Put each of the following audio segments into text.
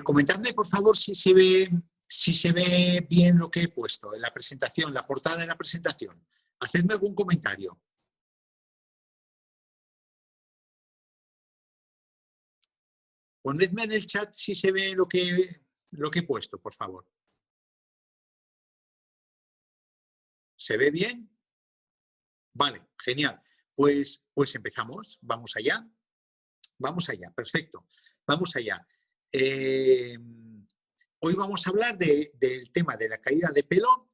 Comentadme, por favor, si se ve bien lo que he puesto en la presentación, la portada de la presentación. Hacedme algún comentario. Ponedme en el chat si se ve lo que he puesto, por favor. ¿Se ve bien? Vale, genial. Pues empezamos. Vamos allá. Vamos allá, perfecto. Vamos allá. Hoy vamos a hablar del tema de la caída de pelo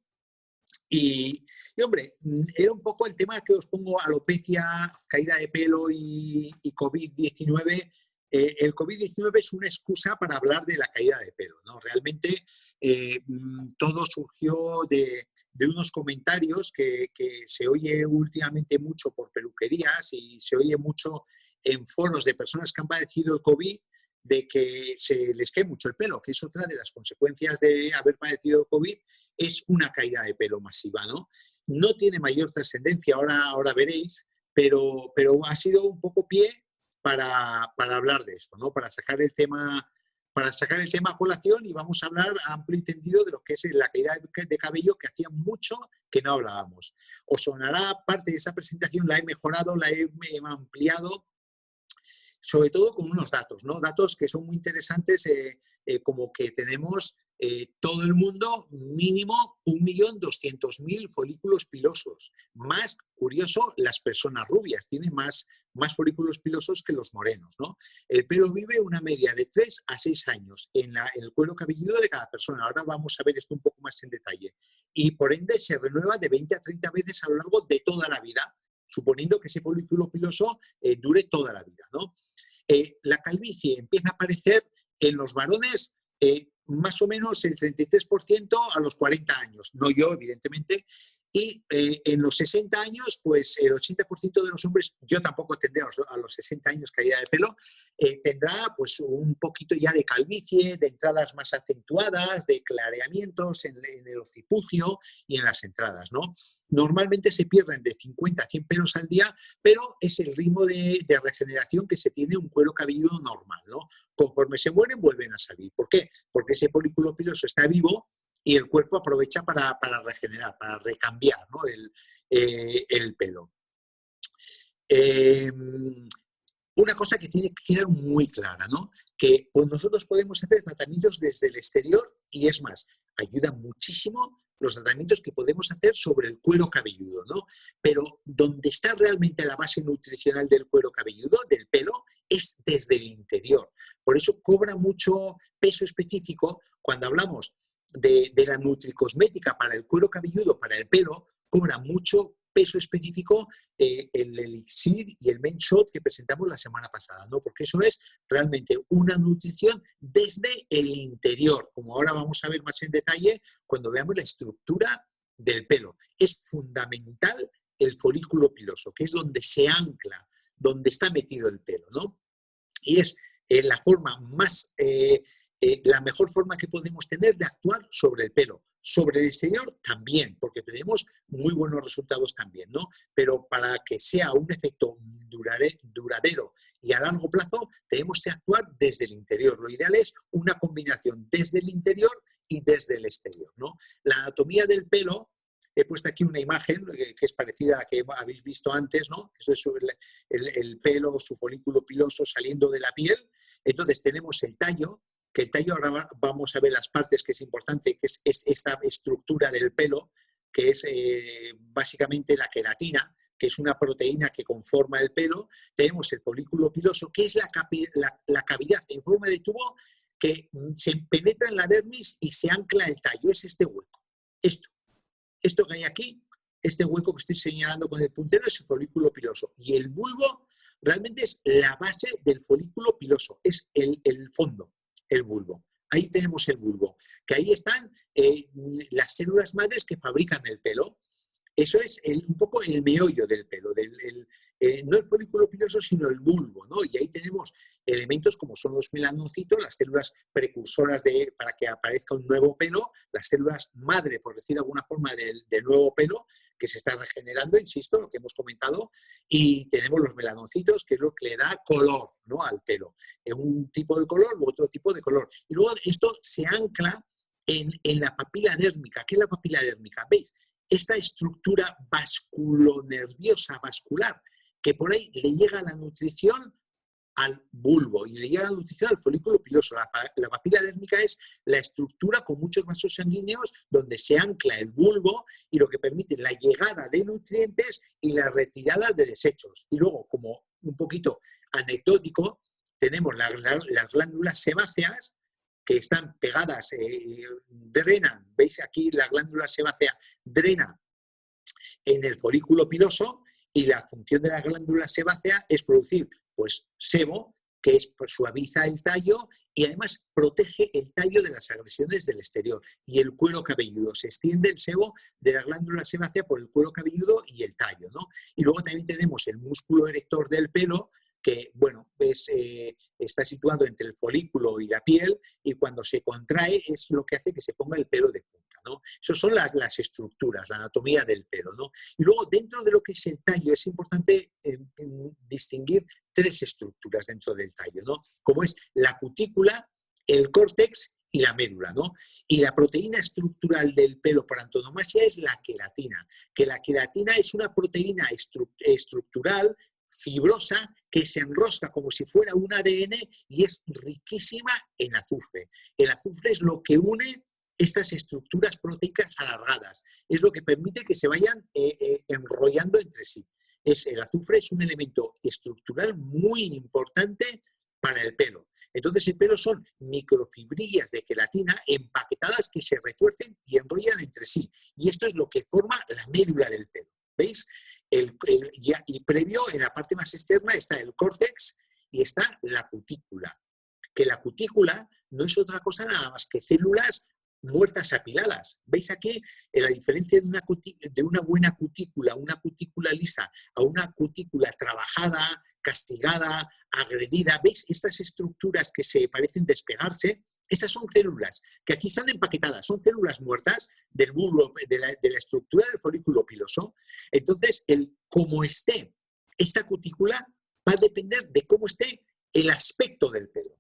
y, hombre, era un poco el tema que os pongo: alopecia, caída de pelo y COVID-19. El COVID-19 es una excusa para hablar de la caída de pelo, ¿no? Realmente todo surgió de unos comentarios que se oye últimamente mucho por peluquerías y se oye mucho en foros de personas que han padecido el COVID, de que se les cae mucho el pelo, que es otra de las consecuencias de haber padecido el COVID, es una caída de pelo masiva, ¿no? No tiene mayor trascendencia, ahora veréis, pero ha sido un poco pie para hablar de esto, ¿no? Para sacar el tema a colación, y vamos a hablar amplio y tendido de lo que es la caída de cabello, que hacía mucho que no hablábamos. Os sonará parte de esta presentación, la he mejorado, la he ampliado, sobre todo con unos datos, ¿no? Datos que son muy interesantes, como que tenemos todo el mundo mínimo 1.200.000 folículos pilosos. Más curioso, las personas rubias tienen más folículos pilosos que los morenos, ¿no? El pelo vive una media de 3 a 6 años en el cuero cabelludo de cada persona. Ahora vamos a ver esto un poco más en detalle. Y por ende se renueva de 20 a 30 veces a lo largo de toda la vida, suponiendo que ese folículo piloso dure toda la vida, ¿no? La calvicie empieza a aparecer en los varones más o menos el 33% a los 40 años, no yo, evidentemente, y en los 60 años, pues el 80% de los hombres, yo tampoco tendré a los 60 años caída de pelo, tendrá pues un poquito ya de calvicie, de entradas más acentuadas, de clareamientos en el occipucio y en las entradas, ¿no? Normalmente se pierden de 50 a 100 pelos al día, pero es el ritmo de regeneración que se tiene un cuero cabelludo normal, ¿no? Conforme se mueren, vuelven a salir. ¿Por qué? Porque ese folículo piloso está vivo y el cuerpo aprovecha para regenerar, para recambiar, ¿no? el pelo. Una cosa que tiene que quedar muy clara, ¿no? Que pues nosotros podemos hacer tratamientos desde el exterior, y es más, ayudan muchísimo los tratamientos que podemos hacer sobre el cuero cabelludo, ¿no? Pero donde está realmente la base nutricional del cuero cabelludo, del pelo, es desde el interior. Por eso cobra mucho peso específico cuando hablamos de la nutricosmética para el cuero cabelludo, para el pelo, cobra mucho peso específico el elixir y el main shot que presentamos la semana pasada, ¿no? Porque eso es realmente una nutrición desde el interior, como ahora vamos a ver más en detalle cuando veamos la estructura del pelo. Es fundamental el folículo piloso, que es donde se ancla, donde está metido el pelo, ¿no? Y es la forma más, la mejor forma que podemos tener de actuar sobre el pelo. Sobre el exterior también, porque tenemos muy buenos resultados también, ¿no? Pero para que sea un efecto duradero y a largo plazo, tenemos que actuar desde el interior. Lo ideal es una combinación desde el interior y desde el exterior, ¿no? La anatomía del pelo, he puesto aquí una imagen que es parecida a la que habéis visto antes, ¿no? Eso es el pelo, su folículo piloso saliendo de la piel. Entonces tenemos el tallo, que el tallo, ahora vamos a ver las partes que es importante, que es esta estructura del pelo, que es básicamente la queratina, que es una proteína que conforma el pelo. Tenemos el folículo piloso, que es la cavidad en forma de tubo que se penetra en la dermis y se ancla el tallo. Es este hueco. Esto que hay aquí, este hueco que estoy señalando con el puntero, es el folículo piloso. Y el bulbo realmente es la base del folículo piloso, es el fondo. El bulbo. Ahí tenemos el bulbo, que ahí están las células madres que fabrican el pelo. Eso es un poco el meollo del pelo, no el folículo piloso, sino el bulbo, ¿no? Y ahí tenemos elementos como son los melanocitos, las células precursoras para que aparezca un nuevo pelo, las células madre, por decir de alguna forma, del nuevo pelo, que se está regenerando, insisto, lo que hemos comentado, y tenemos los melanocitos, que es lo que le da color, ¿no?, al pelo. Un tipo de color u otro tipo de color. Y luego esto se ancla en la papila dérmica. ¿Qué es la papila dérmica? ¿Veis? Esta estructura vasculonerviosa, vascular, que por ahí le llega la nutrición al bulbo y le llega la nutrición al folículo piloso. La papila dérmica es la estructura con muchos vasos sanguíneos donde se ancla el bulbo y lo que permite la llegada de nutrientes y la retirada de desechos. Y luego, como un poquito anecdótico, tenemos las glándulas sebáceas que están pegadas, drenan, veis aquí la glándula sebácea drena en el folículo piloso y la función de la glándula sebácea es producir pues sebo, que suaviza el tallo y además protege el tallo de las agresiones del exterior. Y el cuero cabelludo, se extiende el sebo de la glándula sebácea por el cuero cabelludo y el tallo, ¿no? Y luego también tenemos el músculo erector del pelo, que, bueno, está situado entre el folículo y la piel y cuando se contrae es lo que hace que se ponga el pelo de punta, ¿no? Esas son las estructuras, la anatomía del pelo, ¿no? Y luego, dentro de lo que es el tallo, es importante distinguir 3 estructuras dentro del tallo, ¿no? Como es la cutícula, el córtex y la médula, ¿no? Y la proteína estructural del pelo por antonomasia es la queratina, que la queratina es una proteína estructural fibrosa que se enrosca como si fuera un ADN y es riquísima en azufre. El azufre es lo que une estas estructuras proteicas alargadas, es lo que permite que se vayan enrollando entre sí. El azufre es un elemento estructural muy importante para el pelo. Entonces el pelo son microfibrillas de queratina empaquetadas que se retuercen y enrollan entre sí. Y esto es lo que forma la médula del pelo. ¿Veis? Y previo, en la parte más externa, está el córtex y está la cutícula. Que la cutícula no es otra cosa nada más que células muertas apiladas. ¿Veis aquí la diferencia de una buena cutícula, una cutícula lisa, a una cutícula trabajada, castigada, agredida? ¿Veis estas estructuras que se parecen despegarse? Esas son células que aquí están empaquetadas, son células muertas del bulbo, de la estructura del folículo piloso. Entonces, cómo esté esta cutícula va a depender de cómo esté el aspecto del pelo.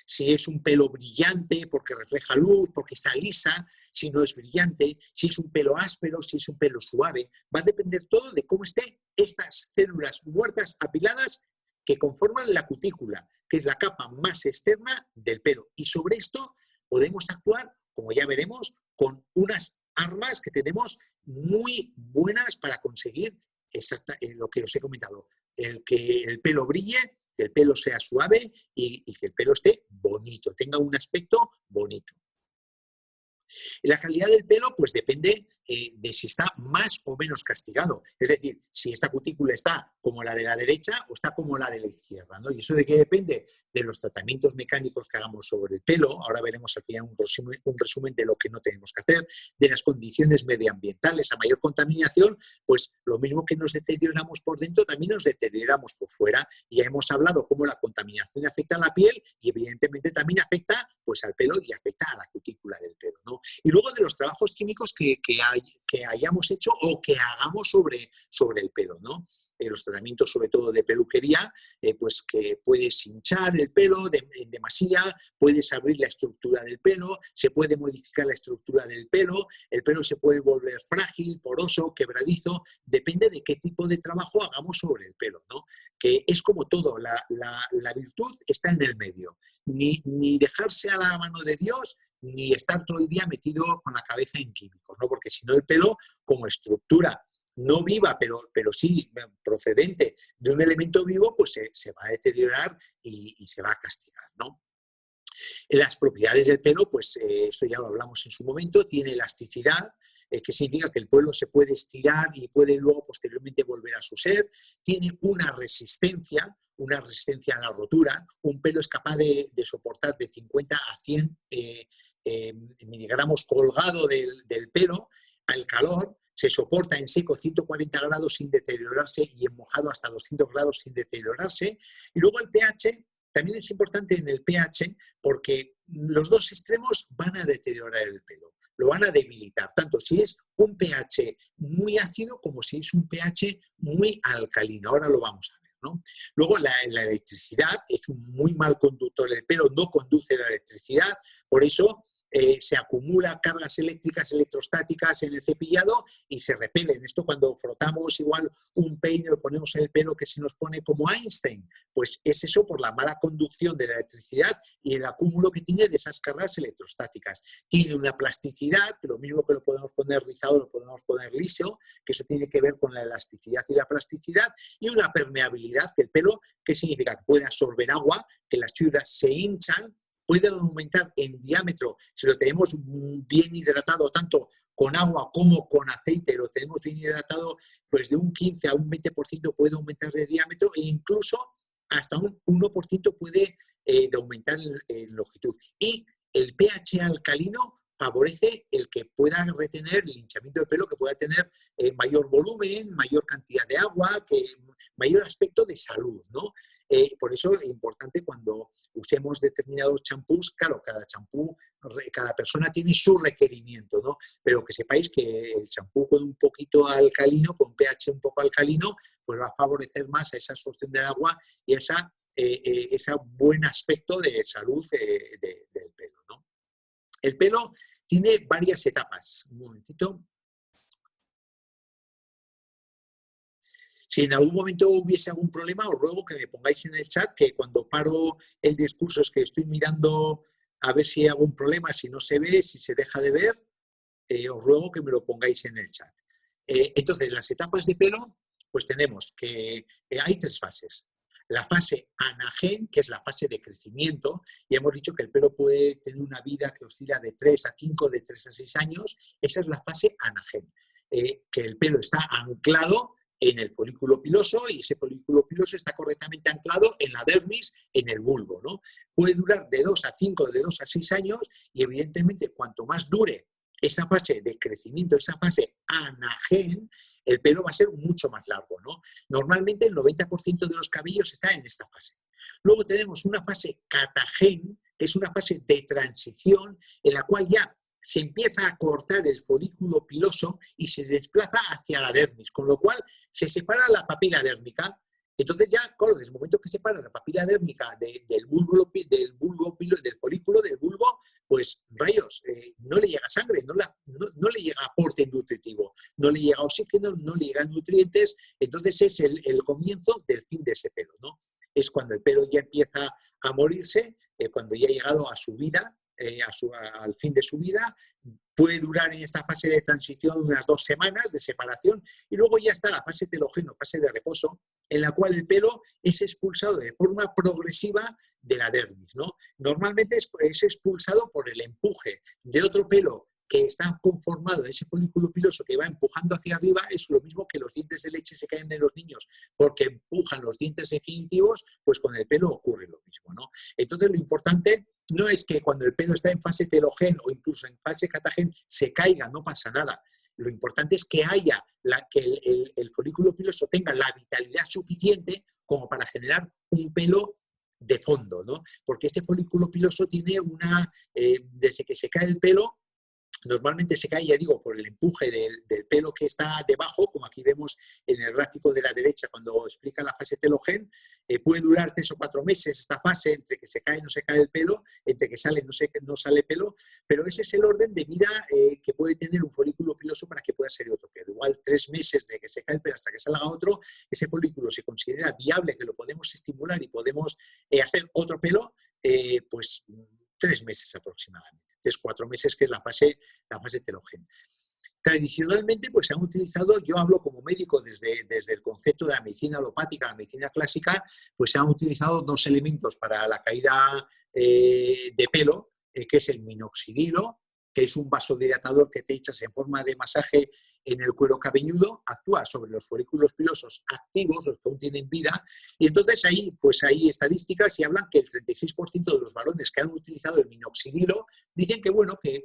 Si es un pelo brillante porque refleja luz, porque está lisa, si no es brillante, si es un pelo áspero, si es un pelo suave, va a depender todo de cómo estén estas células muertas apiladas que conforman la cutícula, que es la capa más externa del pelo. Y sobre esto podemos actuar, como ya veremos, con unas armas que tenemos muy buenas para conseguir lo que os he comentado, que el pelo brille, que el pelo sea suave y que el pelo esté bonito, tenga un aspecto bonito. La calidad del pelo pues depende de si está más o menos castigado. Es decir, si esta cutícula está como la de la derecha o está como la de la izquierda, ¿no? ¿Y eso de qué depende? De los tratamientos mecánicos que hagamos sobre el pelo. Ahora veremos al final un resumen de lo que no tenemos que hacer, de las condiciones medioambientales. A mayor contaminación, pues lo mismo que nos deterioramos por dentro, también nos deterioramos por fuera. Y ya hemos hablado cómo la contaminación afecta a la piel y evidentemente también afecta pues al pelo y afecta a la cutícula del pelo, ¿no? Y luego de los trabajos químicos que hayamos hecho o que hagamos sobre el pelo, ¿no? Los tratamientos sobre todo de peluquería, pues que puedes hinchar el pelo en demasía, puedes abrir la estructura del pelo, se puede modificar la estructura del pelo, el pelo se puede volver frágil, poroso, quebradizo, depende de qué tipo de trabajo hagamos sobre el pelo, ¿no? Que es como todo, la virtud está en el medio, ni dejarse a la mano de Dios, ni estar todo el día metido con la cabeza en químicos, ¿no? Porque si no el pelo como estructura no viva, pero sí procedente de un elemento vivo, pues se va a deteriorar y se va a castigar, ¿no? Las propiedades del pelo, pues esto ya lo hablamos en su momento, tiene elasticidad, que significa que el pelo se puede estirar y puede luego posteriormente volver a su ser, tiene una resistencia a la rotura, un pelo es capaz de soportar de 50 a 100 miligramos colgado del pelo al calor, se soporta en seco 140 grados sin deteriorarse y en mojado hasta 200 grados sin deteriorarse. Y luego el pH, también es importante en el pH porque los dos extremos van a deteriorar el pelo. lo van a debilitar, tanto si es un pH muy ácido como si es un pH muy alcalino. Ahora lo vamos a ver, ¿no? Luego la electricidad es un muy mal conductor, el pelo no conduce la electricidad, por eso se acumulan cargas eléctricas, electrostáticas en el cepillado y se repelen. Esto cuando frotamos igual un peine lo ponemos en el pelo que se nos pone como Einstein, pues es eso por la mala conducción de la electricidad y el acúmulo que tiene de esas cargas electrostáticas. Tiene una plasticidad, que lo mismo que lo podemos poner rizado, lo podemos poner liso, que eso tiene que ver con la elasticidad y la plasticidad, y una permeabilidad, que el pelo, ¿qué significa? Que puede absorber agua, que las fibras se hinchan, puede aumentar en diámetro si lo tenemos bien hidratado, tanto con agua como con aceite, lo tenemos bien hidratado, pues de un 15 a un 20% puede aumentar de diámetro e incluso hasta un 1% puede de aumentar en longitud. Y el pH alcalino favorece el que pueda retener el hinchamiento del pelo, que pueda tener mayor volumen, mayor cantidad de agua, mayor aspecto de salud, ¿no? Por eso es importante cuando usemos determinados champús, claro, cada champú, cada persona tiene su requerimiento, ¿no? Pero que sepáis que el champú con un poquito alcalino, con pH un poco alcalino, pues va a favorecer más a esa absorción del agua y ese buen aspecto de salud del pelo, ¿no? El pelo tiene varias etapas. Un momentito. Si en algún momento hubiese algún problema, os ruego que me pongáis en el chat, que cuando paro el discurso es que estoy mirando a ver si hay algún problema, si no se ve, si se deja de ver, os ruego que me lo pongáis en el chat. Entonces, las etapas de pelo, pues tenemos que hay 3 fases. La fase anagen, que es la fase de crecimiento, y hemos dicho que el pelo puede tener una vida que oscila de 3 a 5, de 3 a 6 años. Esa es la fase anagen, que el pelo está anclado en el folículo piloso y ese folículo piloso está correctamente anclado en la dermis, en el bulbo, ¿no? Puede durar de 2 a 5, de 2 a 6 años y evidentemente cuanto más dure esa fase de crecimiento, esa fase anagen, el pelo va a ser mucho más largo, ¿no? Normalmente el 90% de los cabellos está en esta fase. Luego tenemos una fase catagen, que es una fase de transición en la cual ya se empieza a cortar el folículo piloso y se desplaza hacia la dermis, con lo cual se separa la papila dérmica. Entonces ya, claro, desde el momento que se separa la papila dérmica del folículo del bulbo, pues rayos, no le llega sangre, no le llega aporte nutritivo, no le llega oxígeno, no le llegan nutrientes, entonces es el comienzo del fin de ese pelo, ¿no? Es cuando el pelo ya empieza a morirse, cuando ya ha llegado a su vida, al fin de su vida, puede durar en esta fase de transición unas 2 semanas de separación y luego ya está la fase telógeno, fase de reposo, en la cual el pelo es expulsado de forma progresiva de la dermis, ¿no? Normalmente es expulsado por el empuje de otro pelo que está conformado, ese folículo piloso que va empujando hacia arriba. Es lo mismo que los dientes de leche se caen de los niños porque empujan los dientes definitivos, pues con el pelo ocurre lo mismo, ¿no? Entonces lo importante no es que cuando el pelo está en fase telógeno o incluso en fase catagen se caiga, no pasa nada. Lo importante es que haya, que el folículo piloso tenga la vitalidad suficiente como para generar un pelo de fondo, ¿no? Porque este folículo piloso tiene desde que se cae el pelo, normalmente se cae, ya digo, por el empuje del pelo que está debajo, como aquí vemos en el gráfico de la derecha cuando explica la fase telogen. Puede durar 3 o 4 meses esta fase, entre que se cae y no se cae el pelo, entre que sale y no sale pelo, pero ese es el orden de vida que puede tener un folículo piloso para que pueda salir otro pelo. Igual 3 meses de que se cae el pelo hasta que salga otro, ese folículo se considera viable, que lo podemos estimular y podemos hacer otro pelo, pues 3 meses aproximadamente. 3-4 meses, que es la fase telógena. Tradicionalmente, pues se han utilizado, yo hablo como médico desde el concepto de la medicina alopática, la medicina clásica, pues se han utilizado 2 elementos para la caída de pelo, que es el minoxidilo, que es un vasodilatador que te echas en forma de masaje en el cuero cabelludo, actúa sobre los folículos pilosos activos, los que aún tienen vida, y entonces ahí pues hay estadísticas y hablan que el 36% de los varones que han utilizado el minoxidilo dicen que bueno, que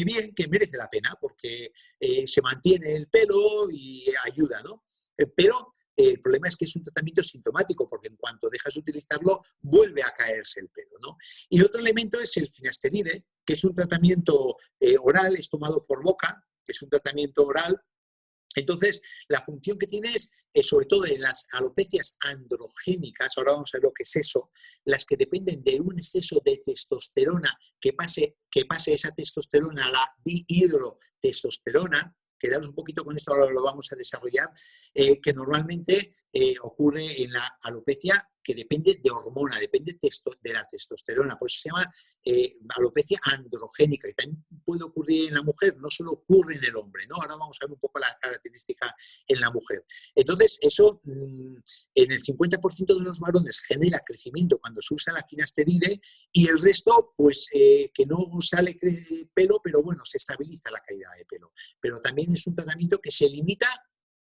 bien, que merece la pena, porque se mantiene el pelo y ayuda, ¿no? Pero el problema es que es un tratamiento sintomático, porque en cuanto dejas de utilizarlo, vuelve a caerse el pelo, ¿no? Y el otro elemento es el finasteride, que es un tratamiento oral, es tomado por boca, es un tratamiento oral. Entonces, la función que tiene es, sobre todo en las alopecias androgénicas, ahora vamos a ver lo que es eso, las que dependen de un exceso de testosterona, que pase esa testosterona a la dihidrotestosterona, quedaros un poquito con esto, ahora lo vamos a desarrollar, que normalmente ocurre en la alopecia que depende de hormona, depende de la testosterona, por eso se llama alopecia androgénica, que también puede ocurrir en la mujer, no solo ocurre en el hombre, ¿no? Ahora vamos a ver un poco la característica en la mujer. Entonces, eso en el 50% de los varones genera crecimiento cuando se usa la finasteride y el resto, pues que no sale pelo, pero bueno, se estabiliza la caída de pelo. Pero también es un tratamiento que se limita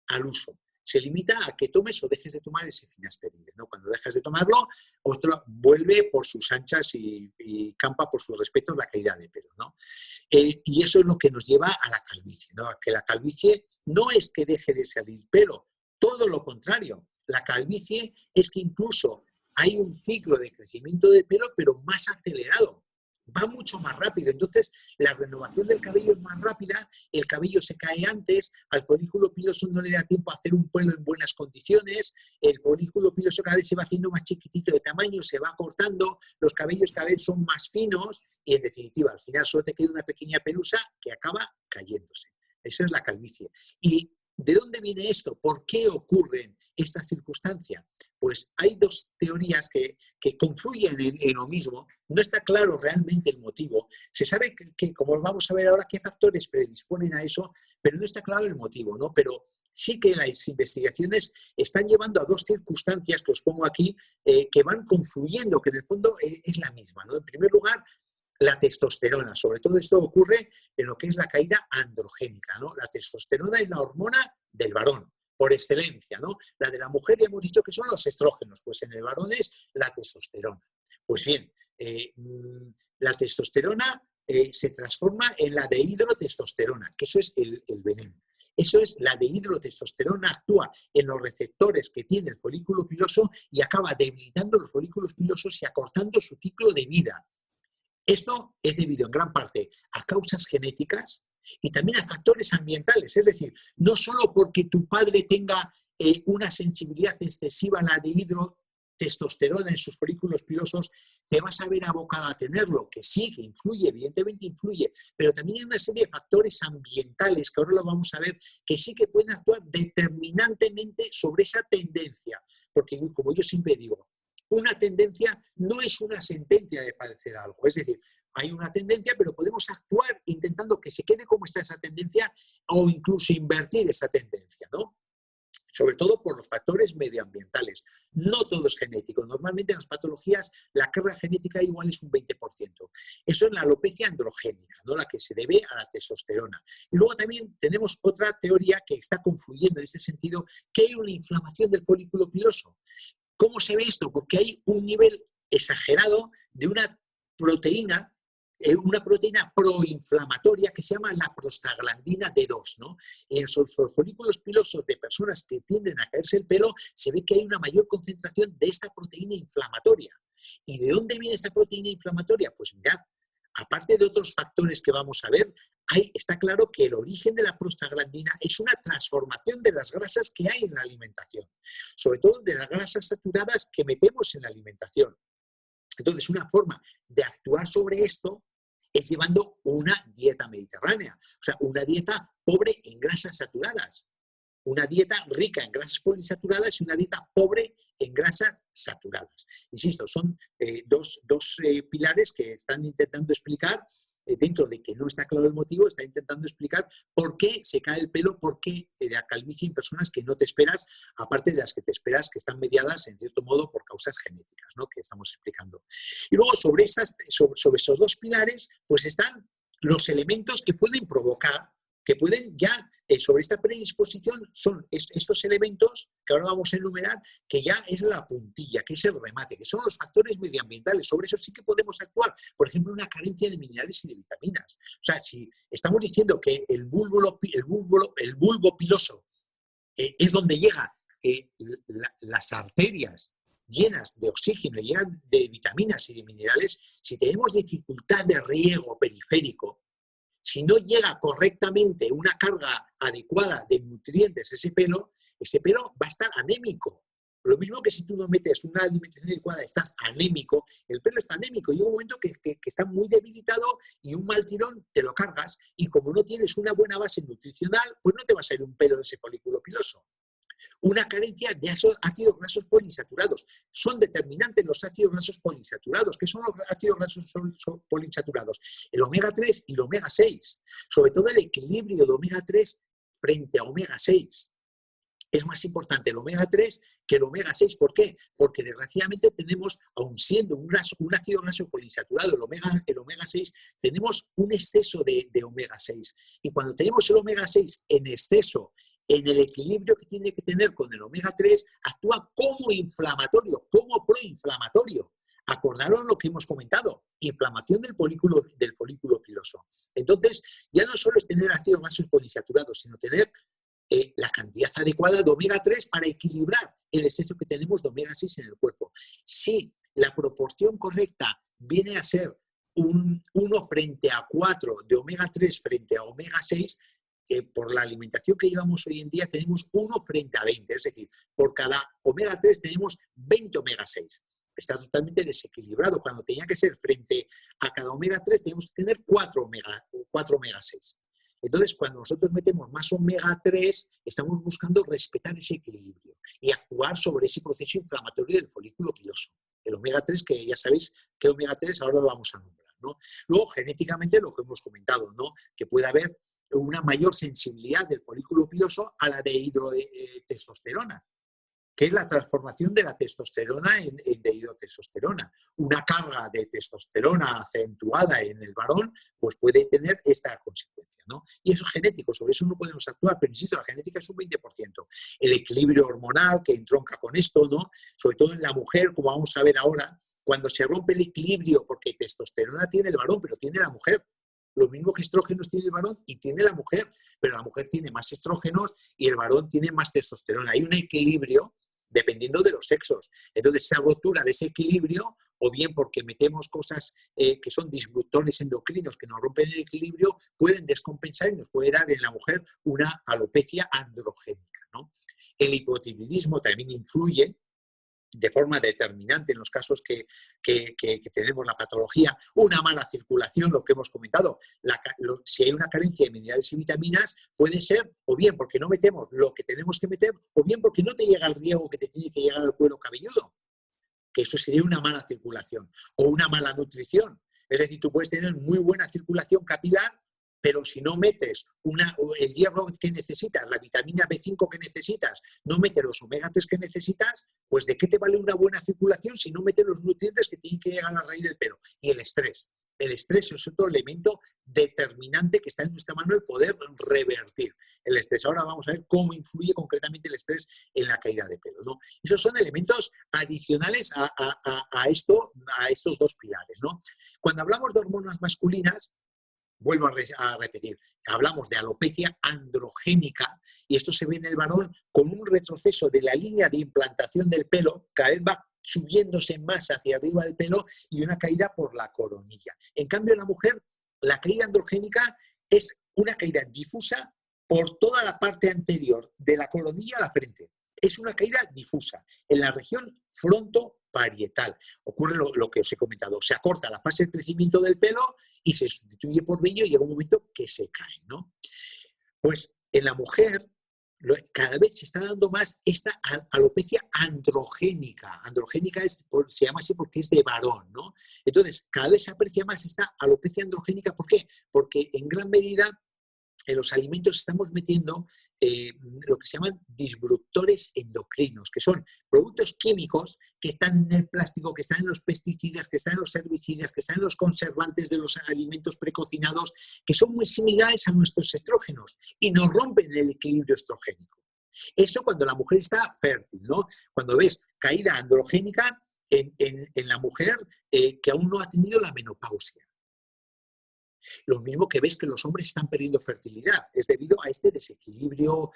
al uso. Se limita a que tomes o dejes de tomar ese finasteride, ¿no? Cuando dejas de tomarlo, otro vuelve por sus anchas y campa por sus respetos la caída de pelo, ¿no? Y eso es lo que nos lleva a la calvicie, ¿no? A que la calvicie no es que deje de salir pelo, todo lo contrario. La calvicie es que incluso hay un ciclo de crecimiento de pelo, pero más acelerado. Va mucho más rápido. Entonces, la renovación del cabello es más rápida, el cabello se cae antes, al folículo piloso no le da tiempo a hacer un pelo en buenas condiciones, el folículo piloso cada vez se va haciendo más chiquitito de tamaño, se va cortando, los cabellos cada vez son más finos y, en definitiva, al final solo te queda una pequeña pelusa que acaba cayéndose. Esa es la calvicie. ¿Y de dónde viene esto? ¿Por qué ocurren estas circunstancias? Pues hay dos teorías que confluyen en lo mismo. No está claro realmente el motivo. Se sabe que, como vamos a ver ahora, qué factores predisponen a eso, pero no está claro el motivo, ¿no? Pero sí que las investigaciones están llevando a dos circunstancias que os pongo aquí, que van confluyendo, que en el fondo es la misma, ¿no? En primer lugar, la testosterona. Sobre todo esto ocurre en lo que es la caída androgénica, ¿no? La testosterona es la hormona del varón, por excelencia, ¿no? La de la mujer ya hemos dicho que son los estrógenos, pues en el varón es la testosterona. Pues bien, la testosterona se transforma en la dehidrotestosterona, que eso es el veneno. Eso es, la dehidrotestosterona actúa en los receptores que tiene el folículo piloso y acaba debilitando los folículos pilosos y acortando su ciclo de vida. Esto es debido en gran parte a causas genéticas y también a factores ambientales. Es decir, no solo porque tu padre tenga una sensibilidad excesiva a la dihidrotestosterona en sus folículos pilosos, te vas a ver abocado a tenerlo, que sí, que influye, evidentemente influye, pero también hay una serie de factores ambientales, que ahora lo vamos a ver, que sí que pueden actuar determinantemente sobre esa tendencia. Porque, como yo siempre digo, una tendencia no es una sentencia de padecer algo. Es decir, hay una tendencia, pero podemos actuar intentando que se quede como está esa tendencia o incluso invertir esa tendencia, ¿no? Sobre todo por los factores medioambientales. No todo es genético. Normalmente en las patologías la carga genética igual es un 20%. Eso es la alopecia androgénica, ¿no? La que se debe a la testosterona. Y luego también tenemos otra teoría que está confluyendo en este sentido, que hay una inflamación del folículo piloso. ¿Cómo se ve esto? Porque hay un nivel exagerado de una proteína proinflamatoria que se llama la prostaglandina D2, ¿no? En los folículos pilosos de personas que tienden a caerse el pelo se ve que hay una mayor concentración de esta proteína inflamatoria. ¿Y de dónde viene esta proteína inflamatoria? Pues mirad, aparte de otros factores que vamos a ver, está claro que el origen de la prostaglandina es una transformación de las grasas que hay en la alimentación, sobre todo de las grasas saturadas que metemos en la alimentación. Entonces, una forma de actuar sobre esto es llevando una dieta mediterránea, o sea, una dieta pobre en grasas saturadas, una dieta rica en grasas poliinsaturadas y una dieta pobre en grasas saturadas. Insisto, son dos pilares que están intentando explicar, dentro de que no está claro el motivo, está intentando explicar por qué se cae el pelo, por qué la calvicie en personas que no te esperas, aparte de las que te esperas, que están mediadas, en cierto modo, por causas genéticas, ¿no? Que estamos explicando. Y luego, sobre esos dos pilares, pues están los elementos que pueden provocar, que pueden ya, sobre esta predisposición, son estos elementos que ahora vamos a enumerar, que ya es la puntilla, que es el remate, que son los factores medioambientales. Sobre eso sí que podemos actuar. Por ejemplo, una carencia de minerales y de vitaminas. O sea, si estamos diciendo que el bulbo piloso es donde llega las arterias llenas de oxígeno, llenas de vitaminas y de minerales, si tenemos dificultad de riego periférico, si no llega correctamente una carga adecuada de nutrientes a ese pelo va a estar anémico. Lo mismo que si tú no metes una alimentación adecuada, estás anémico, el pelo está anémico. Llega un momento que está muy debilitado y un mal tirón te lo cargas. Y como no tienes una buena base nutricional, pues no te va a salir un pelo de ese folículo piloso. Una carencia de ácidos grasos poliinsaturados. Son determinantes los ácidos grasos poliinsaturados. ¿Qué son los ácidos grasos poliinsaturados? El omega 3 y el omega 6. Sobre todo el equilibrio de omega 3 frente a omega 6. Es más importante el omega 3 que el omega 6. ¿Por qué? Porque desgraciadamente tenemos, aun siendo un ácido graso poliinsaturado, el omega 6, tenemos un exceso de omega 6. Y cuando tenemos el omega 6 en exceso, en el equilibrio que tiene que tener con el omega 3, actúa como inflamatorio, como proinflamatorio. Acordaros lo que hemos comentado, inflamación del folículo piloso. Entonces, ya no solo es tener ácidos grasos poliinsaturados, sino tener la cantidad adecuada de omega 3 para equilibrar el exceso que tenemos de omega 6 en el cuerpo. Si la proporción correcta viene a ser 1 frente a 4 de omega 3 frente a omega 6, por la alimentación que llevamos hoy en día tenemos 1 frente a 20, es decir, por cada omega 3 tenemos 20 omega 6. Está totalmente desequilibrado. Cuando tenía que ser frente a cada omega 3 tenemos que tener 4 omega 6. Entonces, cuando nosotros metemos más omega 3, estamos buscando respetar ese equilibrio y actuar sobre ese proceso inflamatorio del folículo piloso. El omega 3, que ya sabéis que omega 3 ahora lo vamos a nombrar, ¿no? Luego, genéticamente, lo que hemos comentado, ¿no? Que puede haber una mayor sensibilidad del folículo piloso a la de hidrotestosterona, que es la transformación de la testosterona en dehidrotestosterona. Una carga de testosterona acentuada en el varón, pues puede tener esta consecuencia, ¿no? Y eso es genético, sobre eso no podemos actuar, pero insisto, la genética es un 20%. El equilibrio hormonal que entronca con esto, ¿no? Sobre todo en la mujer, como vamos a ver ahora, cuando se rompe el equilibrio, porque testosterona tiene el varón, pero tiene la mujer. Lo mismo que estrógenos tiene el varón y tiene la mujer, pero la mujer tiene más estrógenos y el varón tiene más testosterona. Hay un equilibrio dependiendo de los sexos. Entonces, esa rotura de ese equilibrio, o bien porque metemos cosas que son disruptores endocrinos que nos rompen el equilibrio, pueden descompensar y nos puede dar en la mujer una alopecia androgénica, ¿no? El hipotiroidismo también influye de forma determinante en los casos que tenemos la patología, una mala circulación, lo que hemos comentado. Si hay una carencia de minerales y vitaminas, puede ser o bien porque no metemos lo que tenemos que meter, o bien porque no te llega el riego que te tiene que llegar al cuero cabelludo, que eso sería una mala circulación, o una mala nutrición. Es decir, tú puedes tener muy buena circulación capilar, pero si no metes el hierro que necesitas, la vitamina B5 que necesitas, no metes los omega 3 que necesitas, pues ¿de qué te vale una buena circulación si no metes los nutrientes que tienen que llegar a la raíz del pelo? Y el estrés. El estrés es otro elemento determinante que está en nuestra mano el poder revertir el estrés. Ahora vamos a ver cómo influye concretamente el estrés en la caída de pelo, ¿no? Esos son elementos adicionales a estos dos pilares, ¿no? Cuando hablamos de hormonas masculinas, vuelvo a repetir, hablamos de alopecia androgénica y esto se ve en el varón con un retroceso de la línea de implantación del pelo, cada vez va subiéndose más hacia arriba del pelo y una caída por la coronilla. En cambio, en la mujer, la caída androgénica es una caída difusa por toda la parte anterior, de la coronilla a la frente. Es una caída difusa en la región frontoparietal. Ocurre lo que os he comentado, se acorta la fase de crecimiento del pelo y se sustituye por vello y llega un momento que se cae, ¿no? Pues en la mujer cada vez se está dando más esta alopecia androgénica. Androgénica se llama así porque es de varón, ¿no? Entonces, cada vez se aprecia más esta alopecia androgénica. ¿Por qué? Porque en gran medida en los alimentos estamos metiendo lo que se llaman disruptores endocrinos, que son productos químicos que están en el plástico, que están en los pesticidas, que están en los herbicidas, que están en los conservantes de los alimentos precocinados, que son muy similares a nuestros estrógenos y nos rompen el equilibrio estrogénico. Eso cuando la mujer está fértil, ¿no? Cuando ves caída androgénica en la mujer que aún no ha tenido la menopausia. Lo mismo que ves que los hombres están perdiendo fertilidad, es debido a este desequilibrio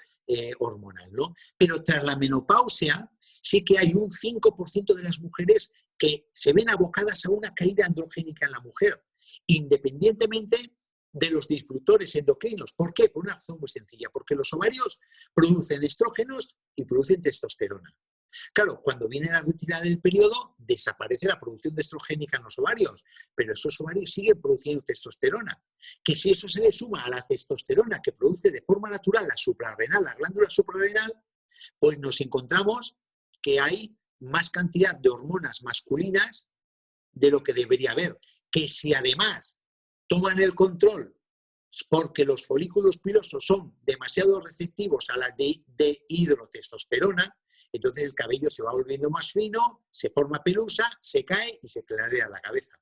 hormonal, ¿no? Pero tras la menopausia sí que hay un 5% de las mujeres que se ven abocadas a una caída androgénica en la mujer, independientemente de los disruptores endocrinos. ¿Por qué? Por una razón muy sencilla, porque los ovarios producen estrógenos y producen testosterona. Claro, cuando viene la retirada del periodo, desaparece la producción de estrogénica en los ovarios, pero esos ovarios siguen produciendo testosterona. Que si eso se le suma a la testosterona que produce de forma natural la suprarrenal, la glándula suprarrenal, pues nos encontramos que hay más cantidad de hormonas masculinas de lo que debería haber. Que si además toman el control porque los folículos pilosos son demasiado receptivos a la de hidrotestosterona, entonces el cabello se va volviendo más fino, se forma pelusa, se cae y se clarea la cabeza.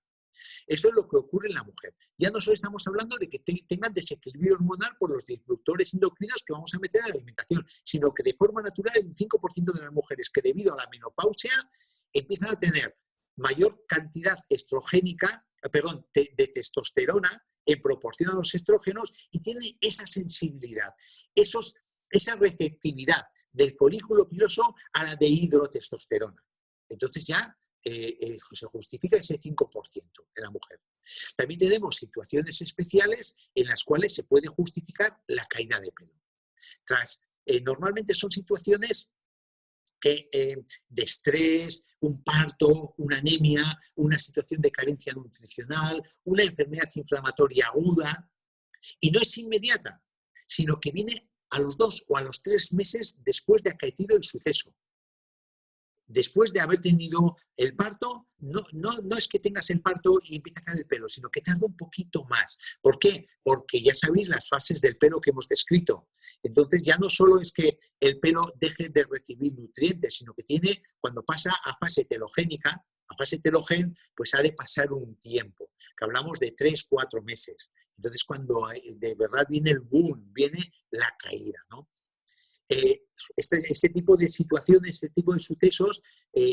Eso es lo que ocurre en la mujer. Ya no solo estamos hablando de que tengan desequilibrio hormonal por los disruptores endocrinos que vamos a meter en la alimentación, sino que de forma natural el 5% de las mujeres que debido a la menopausia empiezan a tener mayor cantidad de testosterona en proporción a los estrógenos y tienen esa sensibilidad, esa receptividad del folículo piloso a la de hidrotestosterona. Entonces ya se justifica ese 5% en la mujer. También tenemos situaciones especiales en las cuales se puede justificar la caída de pelo. Normalmente son situaciones de estrés, un parto, una anemia, una situación de carencia nutricional, una enfermedad inflamatoria aguda, y no es inmediata, sino que viene a los 2 o a los 3 meses después de acaecido el suceso. Después de haber tenido el parto, no es que tengas el parto y empieza a caer el pelo, sino que tarda un poquito más. ¿Por qué? Porque ya sabéis las fases del pelo que hemos descrito. Entonces ya no solo es que el pelo deje de recibir nutrientes, sino que cuando pasa a fase telogénica, pues ha de pasar un tiempo, que hablamos de 3-4 meses. Entonces cuando de verdad viene el boom, viene la caída, ¿no? Este tipo de situaciones, este tipo de sucesos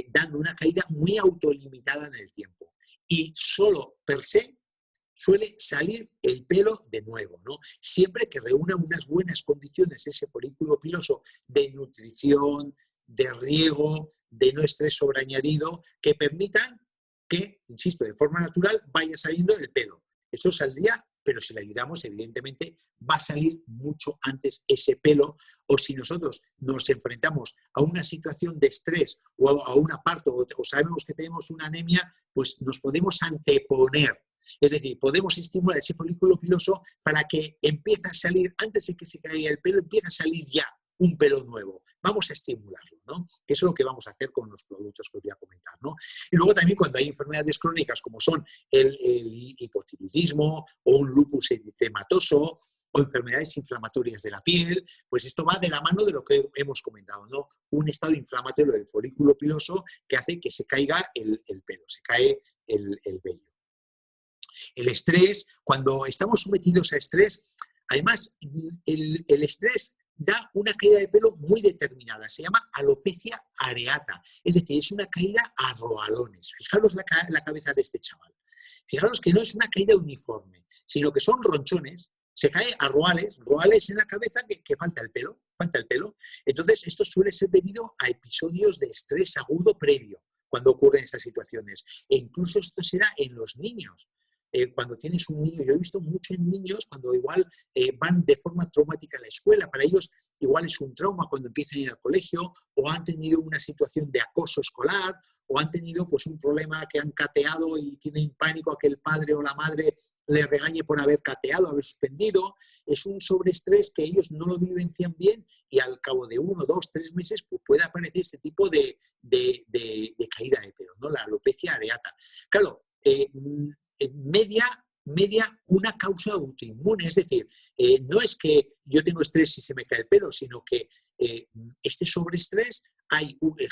dan una caída muy autolimitada en el tiempo y solo per se suele salir el pelo de nuevo, ¿no? Siempre que reúna unas buenas condiciones ese folículo piloso de nutrición, de riego, de no estrés sobreañadido, que permitan que, insisto, de forma natural vaya saliendo el pelo. Eso saldría, pero si le ayudamos, evidentemente, va a salir mucho antes ese pelo, o si nosotros nos enfrentamos a una situación de estrés o a un parto, o sabemos que tenemos una anemia, pues nos podemos anteponer. Es decir, podemos estimular ese folículo piloso para que empiece a salir, antes de que se caiga el pelo, empiece a salir ya un pelo nuevo. Vamos a estimularlo, ¿no? Eso es lo que vamos a hacer con los productos que os voy a comentar, ¿no? Y luego también cuando hay enfermedades crónicas como son el hipotiroidismo o un lupus eritematoso o enfermedades inflamatorias de la piel, pues esto va de la mano de lo que hemos comentado, ¿no? Un estado inflamatorio del folículo piloso que hace que se caiga el pelo, se cae el vello. El estrés, cuando estamos sometidos a estrés, además el estrés da una caída de pelo muy determinada, se llama alopecia areata, es decir, es una caída a roalones. Fijaros la cabeza de este chaval. Fijaros que no es una caída uniforme, sino que son ronchones, se cae a roales en la cabeza que falta el pelo. Entonces, esto suele ser debido a episodios de estrés agudo previo, cuando ocurren estas situaciones. E incluso esto será en los niños. Cuando tienes un niño, yo he visto mucho en niños cuando igual van de forma traumática a la escuela, para ellos igual es un trauma cuando empiezan a ir al colegio, o han tenido una situación de acoso escolar, o han tenido pues un problema que han cateado y tienen pánico a que el padre o la madre le regañe por haber cateado, haber suspendido. Es un sobreestrés que ellos no lo vivencian bien y al cabo de 1, 2, 3 meses pues puede aparecer este tipo de caída de pelo, ¿no? La alopecia areata. Claro, media una causa autoinmune, es decir, no es que yo tengo estrés y se me cae el pelo, sino que este sobreestrés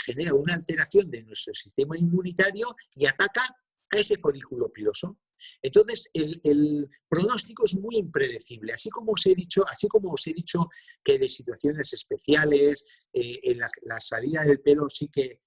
genera una alteración de nuestro sistema inmunitario y ataca a ese folículo piloso. Entonces, el pronóstico es muy impredecible, así como os he dicho que de situaciones especiales, en la salida del pelo sí que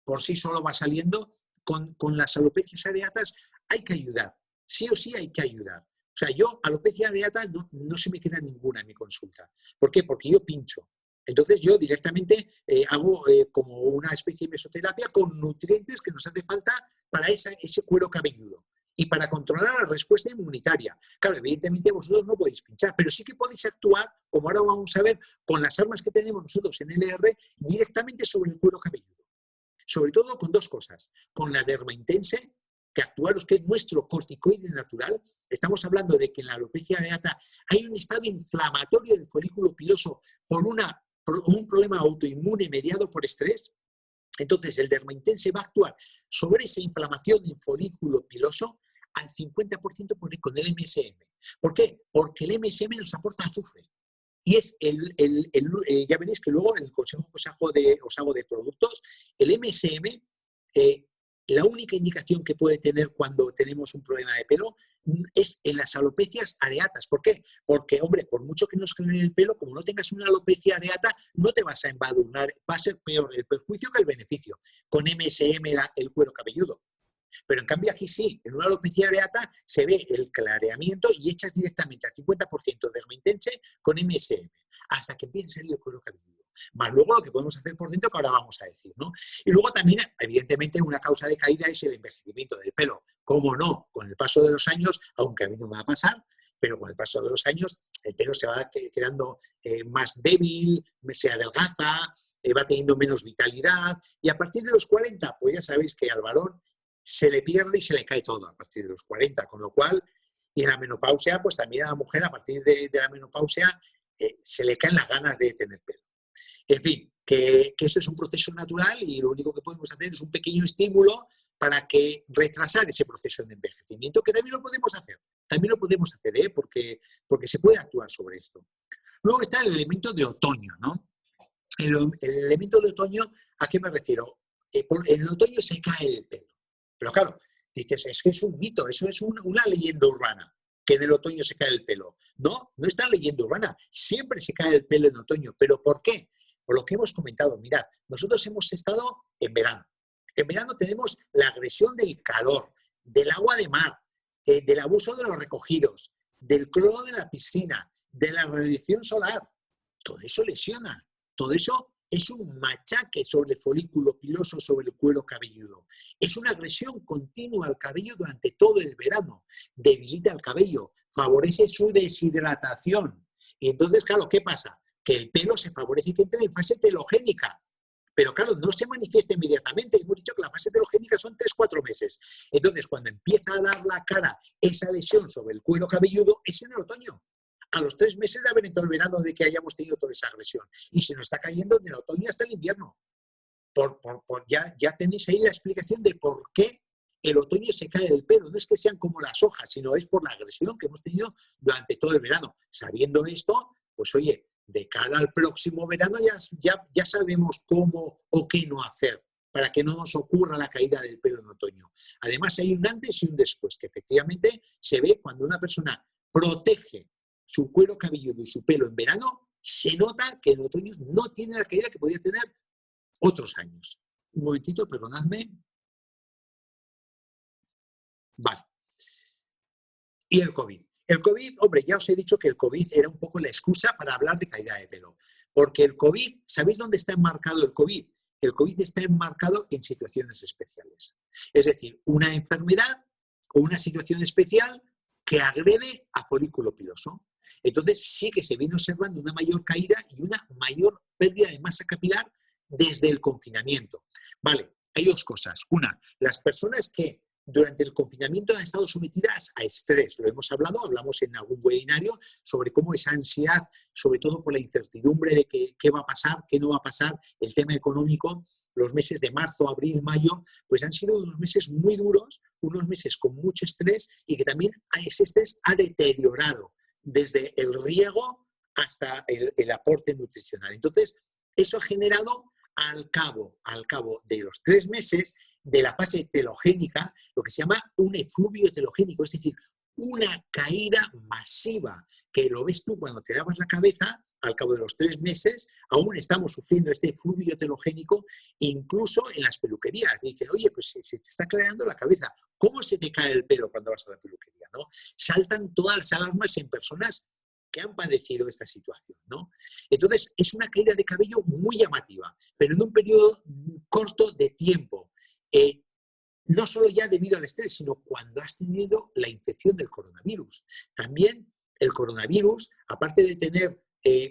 por sí solo va saliendo, con las alopecias areatas hay que ayudar, sí o sí hay que ayudar. O sea, yo alopecia areata no se me queda ninguna en mi consulta. ¿Por qué? Porque yo pincho. Entonces yo directamente hago como una especie de mesoterapia con nutrientes que nos hace falta para ese cuero cabelludo y para controlar la respuesta inmunitaria. Claro, evidentemente vosotros no podéis pinchar, pero sí que podéis actuar, como ahora vamos a ver, con las armas que tenemos nosotros en LR, directamente sobre el cuero cabelludo. Sobre todo con dos cosas. Con la dermaintense, que actuaros, que es nuestro corticoide natural. Estamos hablando de que en la alopecia areata hay un estado inflamatorio del folículo piloso por un problema autoinmune mediado por estrés. Entonces, el dermaintense va a actuar sobre esa inflamación del folículo piloso al 50% con el MSM. ¿Por qué? Porque el MSM nos aporta azufre. Y es ya veréis que luego en el consejo que os hago de productos, el MSM, la única indicación que puede tener cuando tenemos un problema de pelo es en las alopecias areatas. ¿Por qué? Porque, hombre, por mucho que nos creen el pelo, como no tengas una alopecia areata, no te vas a embadurnar, va a ser peor el perjuicio que el beneficio, con MSM el cuero cabelludo. Pero en cambio aquí sí, en una alopecia areata se ve el clareamiento y echas directamente al 50% de dermaintense con MSM, hasta que empiece a salir el cuero cabelludo. Más luego lo que podemos hacer por dentro, que ahora vamos a decir, ¿no? Y luego también, evidentemente, una causa de caída es el envejecimiento del pelo. ¿Cómo no? Con el paso de los años, aunque a mí no me va a pasar, pero con el paso de los años el pelo se va quedando más débil, se adelgaza, va teniendo menos vitalidad, y a partir de los 40, pues ya sabéis que al varón se le pierde y se le cae todo a partir de los 40, con lo cual, y en la menopausia, pues también a la mujer a partir de la menopausia se le caen las ganas de tener pelo. En fin, que eso es un proceso natural y lo único que podemos hacer es un pequeño estímulo para que retrasar ese proceso de envejecimiento, que también lo podemos hacer. También lo podemos hacer, porque se puede actuar sobre esto. Luego está el elemento de otoño, ¿no? El elemento de otoño, ¿a qué me refiero? En el otoño se cae el pelo. Pero claro, dices, es que es un mito, eso es una leyenda urbana, que en el otoño se cae el pelo. No, no es tan leyenda urbana, siempre se cae el pelo en otoño. ¿Pero por qué? Por lo que hemos comentado. Mirad, nosotros hemos estado en verano. En verano tenemos la agresión del calor, del agua de mar, del abuso de los recogidos, del cloro de la piscina, de la radiación solar. Todo eso lesiona, todo eso es un machaque sobre el folículo piloso, sobre el cuero cabelludo. Es una agresión continua al cabello durante todo el verano. Debilita el cabello, favorece su deshidratación. Y entonces, claro, ¿qué pasa? Que el pelo se favorece que entre en fase telogénica. Pero claro, no se manifiesta inmediatamente. Hemos dicho que la fase telogénica son 3-4 meses. Entonces, cuando empieza a dar la cara esa lesión sobre el cuero cabelludo, es en el otoño. A los 3 meses de haber entrado el verano, de que hayamos tenido toda esa agresión. Y se nos está cayendo desde el otoño hasta el invierno. Ya tenéis ahí la explicación de por qué el otoño se cae el pelo. No es que sean como las hojas, sino es por la agresión que hemos tenido durante todo el verano. Sabiendo esto, pues oye, de cara al próximo verano ya sabemos cómo o qué no hacer para que no nos ocurra la caída del pelo en otoño. Además, hay un antes y un después, que efectivamente se ve cuando una persona protege su cuero cabelludo y su pelo en verano, se nota que en otoño no tiene la caída que podía tener otros años. Un momentito, perdonadme. Vale. Y el COVID. El COVID, hombre, ya os he dicho que el COVID era un poco la excusa para hablar de caída de pelo. Porque el COVID, ¿sabéis dónde está enmarcado el COVID? El COVID está enmarcado en situaciones especiales. Es decir, una enfermedad o una situación especial que agrede a folículo piloso. Entonces sí que se viene observando una mayor caída y una mayor pérdida de masa capilar desde el confinamiento. Vale, hay dos cosas. Una, las personas que durante el confinamiento han estado sometidas a estrés. Lo hemos hablado, hablamos en algún webinario sobre cómo esa ansiedad, sobre todo por la incertidumbre de qué va a pasar, qué no va a pasar, el tema económico, los meses de marzo, abril, mayo, pues han sido unos meses muy duros, unos meses con mucho estrés y que también ese estrés ha deteriorado desde el riego hasta el aporte nutricional. Entonces, eso ha generado al cabo de los 3 meses de la fase telogénica, lo que se llama un efluvio telogénico, es decir, una caída masiva, que lo ves tú cuando te lavas la cabeza al cabo de los 3 meses, aún estamos sufriendo este fluvio telogénico, incluso en las peluquerías. Dicen, oye, pues se te está clareando la cabeza. ¿Cómo se te cae el pelo cuando vas a la peluquería, ¿no? Saltan todas las alarmas en personas que han padecido esta situación, ¿no? Entonces, es una caída de cabello muy llamativa, pero en un periodo corto de tiempo. No solo ya debido al estrés, sino cuando has tenido la infección del coronavirus. También el coronavirus, aparte de tener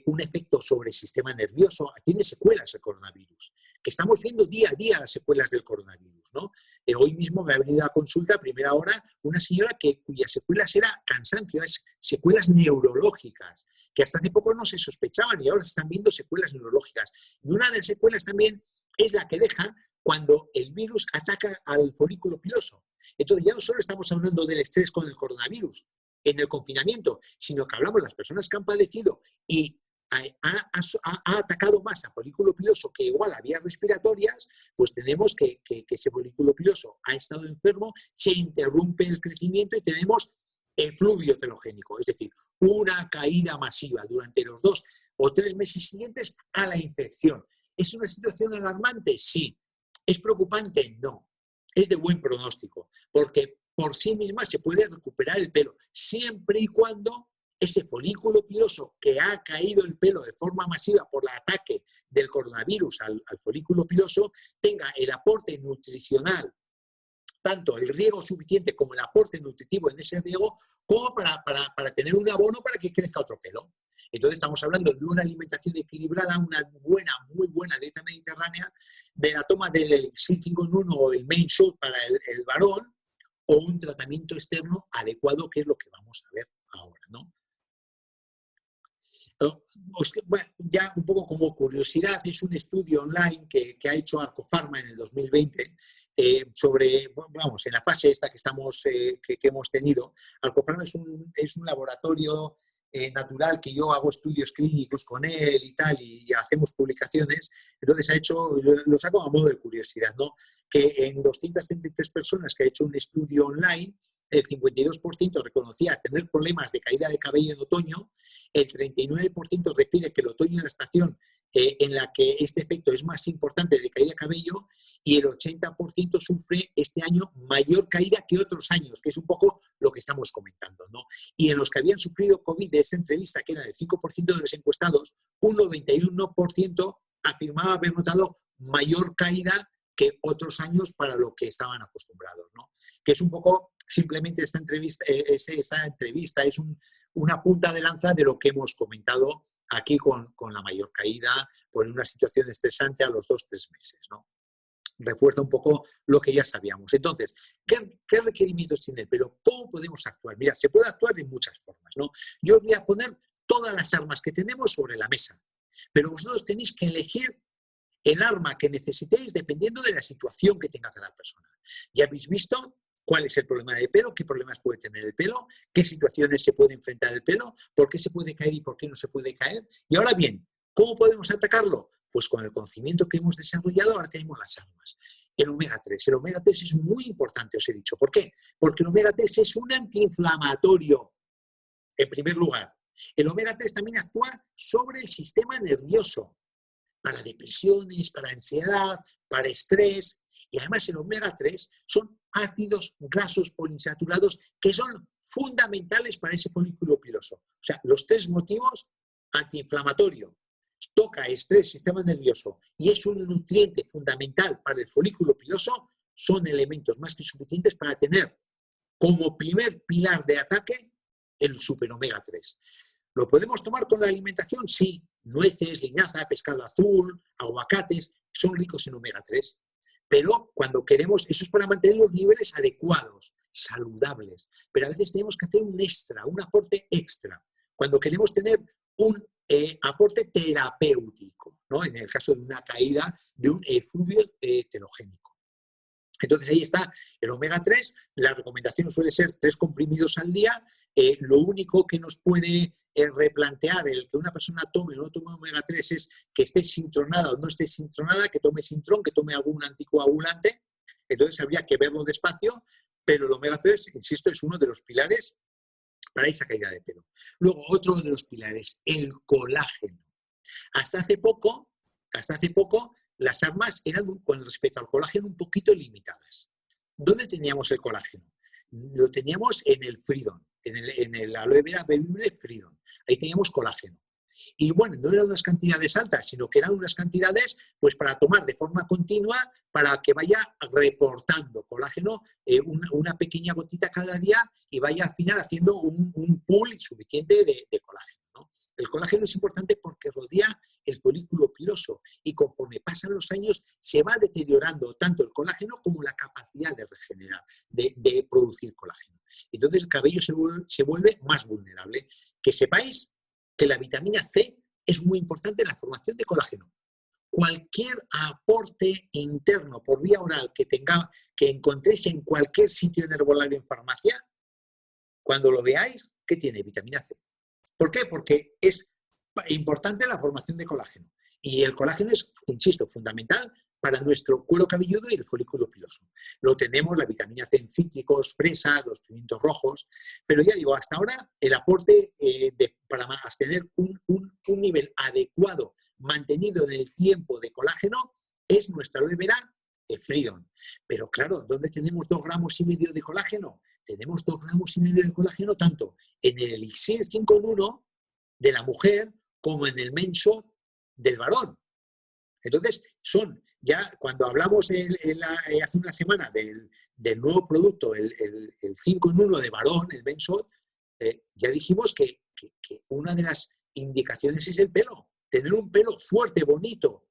un efecto sobre el sistema nervioso, tiene secuelas el coronavirus, que estamos viendo día a día las secuelas del coronavirus, ¿no? Hoy mismo me ha venido a consulta a primera hora una señora cuyas secuelas era cansancio, secuelas neurológicas, que hasta hace poco no se sospechaban y ahora se están viendo secuelas neurológicas. Y una de las secuelas también es la que deja cuando el virus ataca al folículo piloso. Entonces ya no solo estamos hablando del estrés con el coronavirus en el confinamiento, sino que hablamos de las personas que han padecido y ha atacado más a folículo piloso que igual a vías respiratorias, pues tenemos que ese folículo piloso ha estado enfermo, se interrumpe el crecimiento y tenemos efluvio telogénico, es decir, una caída masiva durante los 2 o 3 meses siguientes a la infección. ¿Es una situación alarmante? Sí. ¿Es preocupante? No. Es de buen pronóstico, porque por sí misma se puede recuperar el pelo, siempre y cuando ese folículo piloso que ha caído el pelo de forma masiva por el ataque del coronavirus al folículo piloso tenga el aporte nutricional, tanto el riego suficiente como el aporte nutritivo en ese riego, como para tener un abono para que crezca otro pelo. Entonces estamos hablando de una alimentación equilibrada, una buena, muy buena dieta mediterránea, de la toma del Elixir 5 en 1 o el Main Shot para el varón, o un tratamiento externo adecuado, que es lo que vamos a ver ahora, ¿no? Bueno, ya un poco como curiosidad, es un estudio online que ha hecho Arcofarma en el 2020 sobre, vamos, en la fase esta que hemos tenido. Arcofarma es un laboratorio natural que yo hago estudios clínicos con él y tal, y hacemos publicaciones. Entonces lo saco a modo de curiosidad, ¿no? Que en 233 personas que ha hecho un estudio online, el 52% reconocía tener problemas de caída de cabello en otoño, el 39% refiere que el otoño es la estación en la que este efecto es más importante de caída de cabello, y el 80% sufre este año mayor caída que otros años, que es un poco lo que estamos comentando, ¿no? Y en los que habían sufrido COVID de esa entrevista, que era del 5% de los encuestados, un 91% afirmaba haber notado mayor caída que otros años para lo que estaban acostumbrados, ¿no? Que es un poco, simplemente esta entrevista es una punta de lanza de lo que hemos comentado aquí con la mayor caída, por una situación estresante a los 2-3 meses, ¿no? Refuerza un poco lo que ya sabíamos. Entonces, ¿qué requerimientos tiene el pelo? ¿Cómo podemos actuar? Mira, se puede actuar de muchas formas, ¿no? Yo os voy a poner todas las armas que tenemos sobre la mesa, pero vosotros tenéis que elegir el arma que necesitéis dependiendo de la situación que tenga cada persona. Ya habéis visto cuál es el problema del pelo, qué problemas puede tener el pelo, qué situaciones se puede enfrentar el pelo, por qué se puede caer y por qué no se puede caer. Y ahora bien, ¿cómo podemos atacarlo? Pues con el conocimiento que hemos desarrollado, ahora tenemos las armas. El omega 3. El omega 3 es muy importante, os he dicho. ¿Por qué? Porque el omega 3 es un antiinflamatorio, en primer lugar. El omega 3 también actúa sobre el sistema nervioso, para depresiones, para ansiedad, para estrés. Y además el omega 3 son ácidos grasos poliinsaturados que son fundamentales para ese folículo piloso. O sea, los 3 motivos: antiinflamatorio, toca estrés, sistema nervioso, y es un nutriente fundamental para el folículo piloso, son elementos más que suficientes para tener como primer pilar de ataque el super omega 3. ¿Lo podemos tomar con la alimentación? Sí. Nueces, linaza, pescado azul, aguacates, son ricos en omega 3. Pero cuando queremos, eso es para mantener los niveles adecuados, saludables. Pero a veces tenemos que hacer un extra, un aporte extra, cuando queremos tener un aporte terapéutico, ¿no? En el caso de una caída de un efluvio telogénico. Entonces ahí está el omega 3, la recomendación suele ser 3 comprimidos al día. Lo único que nos puede replantear el que una persona tome o no tome omega 3 es que esté sintronada o no esté sintronada, que tome sintrón, que tome algún anticoagulante. Entonces habría que verlo despacio, pero el omega 3, insisto, es uno de los pilares para esa caída de pelo. Luego, otro de los pilares, el colágeno. Hasta hace poco, las armas eran, con respecto al colágeno, un poquito limitadas. ¿Dónde teníamos el colágeno? Lo teníamos en el Fridon, en el aloe vera bebible Fridon. Ahí teníamos colágeno. Y bueno, no eran unas cantidades altas, sino que eran unas cantidades pues para tomar de forma continua para que vaya reportando colágeno, una pequeña gotita cada día y vaya al final haciendo un pool suficiente de colágeno, ¿no? El colágeno es importante porque rodea el folículo piloso y conforme pasan los años se va deteriorando tanto el colágeno como la capacidad de regenerar, de producir colágeno. Entonces el cabello se vuelve más vulnerable. Que sepáis que la vitamina C es muy importante en la formación de colágeno. Cualquier aporte interno por vía oral que encontréis en cualquier sitio en herbolario, en farmacia, cuando lo veáis, ¿qué tiene? Vitamina C. ¿Por qué? Porque es importante la formación de colágeno. Y el colágeno es, insisto, fundamental para nuestro cuero cabelludo y el folículo piloso. Lo tenemos, la vitamina C en cítricos, fresas, los pimientos rojos, pero ya digo, hasta ahora el aporte para tener un nivel adecuado, mantenido en el tiempo de colágeno, es nuestra aloe vera Fridon. Pero claro, ¿dónde tenemos 2,5 gramos de colágeno? Tenemos 2,5 gramos de colágeno tanto en el elixir 5 en 1 de la mujer como en el menso del varón. Entonces, ya cuando hablamos hace una semana del nuevo producto, el 5 en 1 de varón, el menso, ya dijimos que una de las indicaciones es el pelo. Tener un pelo fuerte, bonito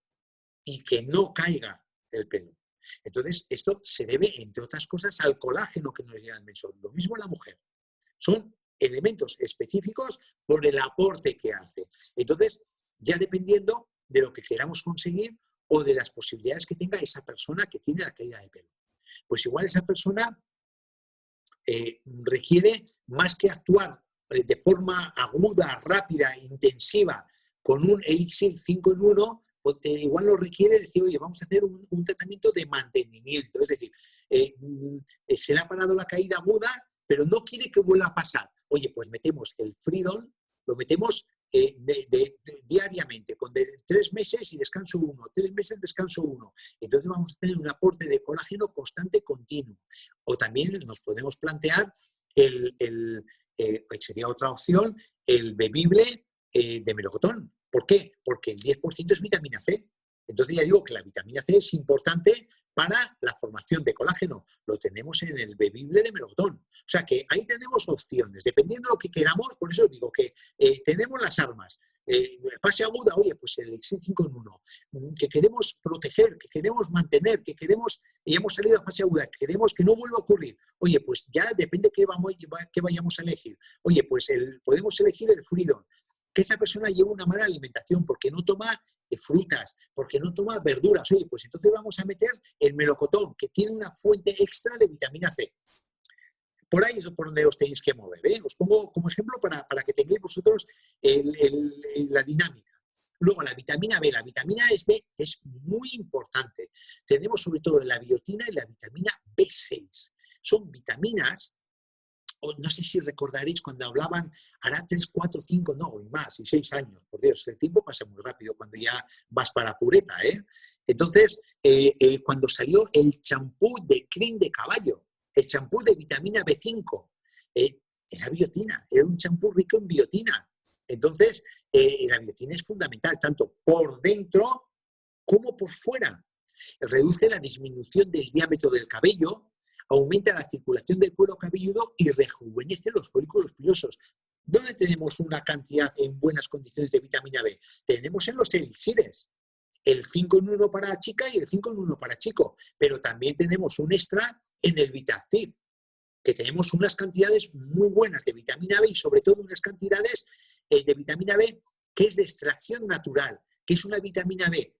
y que no caiga el pelo. Entonces, esto se debe, entre otras cosas, al colágeno que nos llega el menso. Lo mismo la mujer. Son elementos específicos por el aporte que hace. Entonces, ya dependiendo de lo que queramos conseguir o de las posibilidades que tenga esa persona que tiene la caída de pelo. Pues igual esa persona requiere, más que actuar de forma aguda, rápida, intensiva, con un elixir 5 en 1, pues igual lo requiere decir, oye, vamos a hacer un tratamiento de mantenimiento. Es decir, se le ha parado la caída aguda, pero no quiere que vuelva a pasar. Oye, pues metemos el Fridon, lo metemos diariamente, con 3 meses y descanso 1, 3 meses descanso 1. Entonces vamos a tener un aporte de colágeno constante continuo. O también nos podemos plantear, sería otra opción, el bebible de melocotón. ¿Por qué? Porque el 10% es vitamina C. Entonces ya digo que la vitamina C es importante para la formación de colágeno. Lo tenemos en el bebible de melocotón. O sea que ahí tenemos opciones, dependiendo de lo que queramos. Por eso os digo que tenemos las armas. Fase aguda, oye, pues el elixir 5 en 1. Que queremos proteger, que queremos mantener, que queremos, y hemos salido a fase aguda, que queremos que no vuelva a ocurrir. Oye, pues ya depende qué vayamos a elegir. Oye, pues podemos elegir el Fridon. Que esa persona lleva una mala alimentación porque no toma frutas, porque no toma verduras. Oye, pues entonces vamos a meter el melocotón, que tiene una fuente extra de vitamina C. Por ahí es por donde os tenéis que mover, ¿eh? Os pongo como ejemplo para que tengáis vosotros la dinámica. Luego, la vitamina B. La vitamina B es muy importante. Tenemos sobre todo la biotina y la vitamina B6. Son vitaminas, no sé si recordaréis cuando hablaban, hará 3, 4, 5, no, y más, y 6 años. Por Dios, el tiempo pasa muy rápido cuando ya vas para pureta, ¿eh? Entonces, cuando salió el champú de crin de caballo, el champú de vitamina B5, era biotina, era un champú rico en biotina. Entonces, la biotina es fundamental, tanto por dentro como por fuera. Reduce la disminución del diámetro del cabello, aumenta la circulación del cuero cabelludo y rejuvenece los folículos pilosos. ¿Dónde tenemos una cantidad en buenas condiciones de vitamina B? Tenemos en los elixires. El 5 en 1 para chica y el 5 en 1 para chico. Pero también tenemos un extra en el VitaActiv, que tenemos unas cantidades muy buenas de vitamina B y sobre todo unas cantidades de vitamina B que es de extracción natural, que es una vitamina B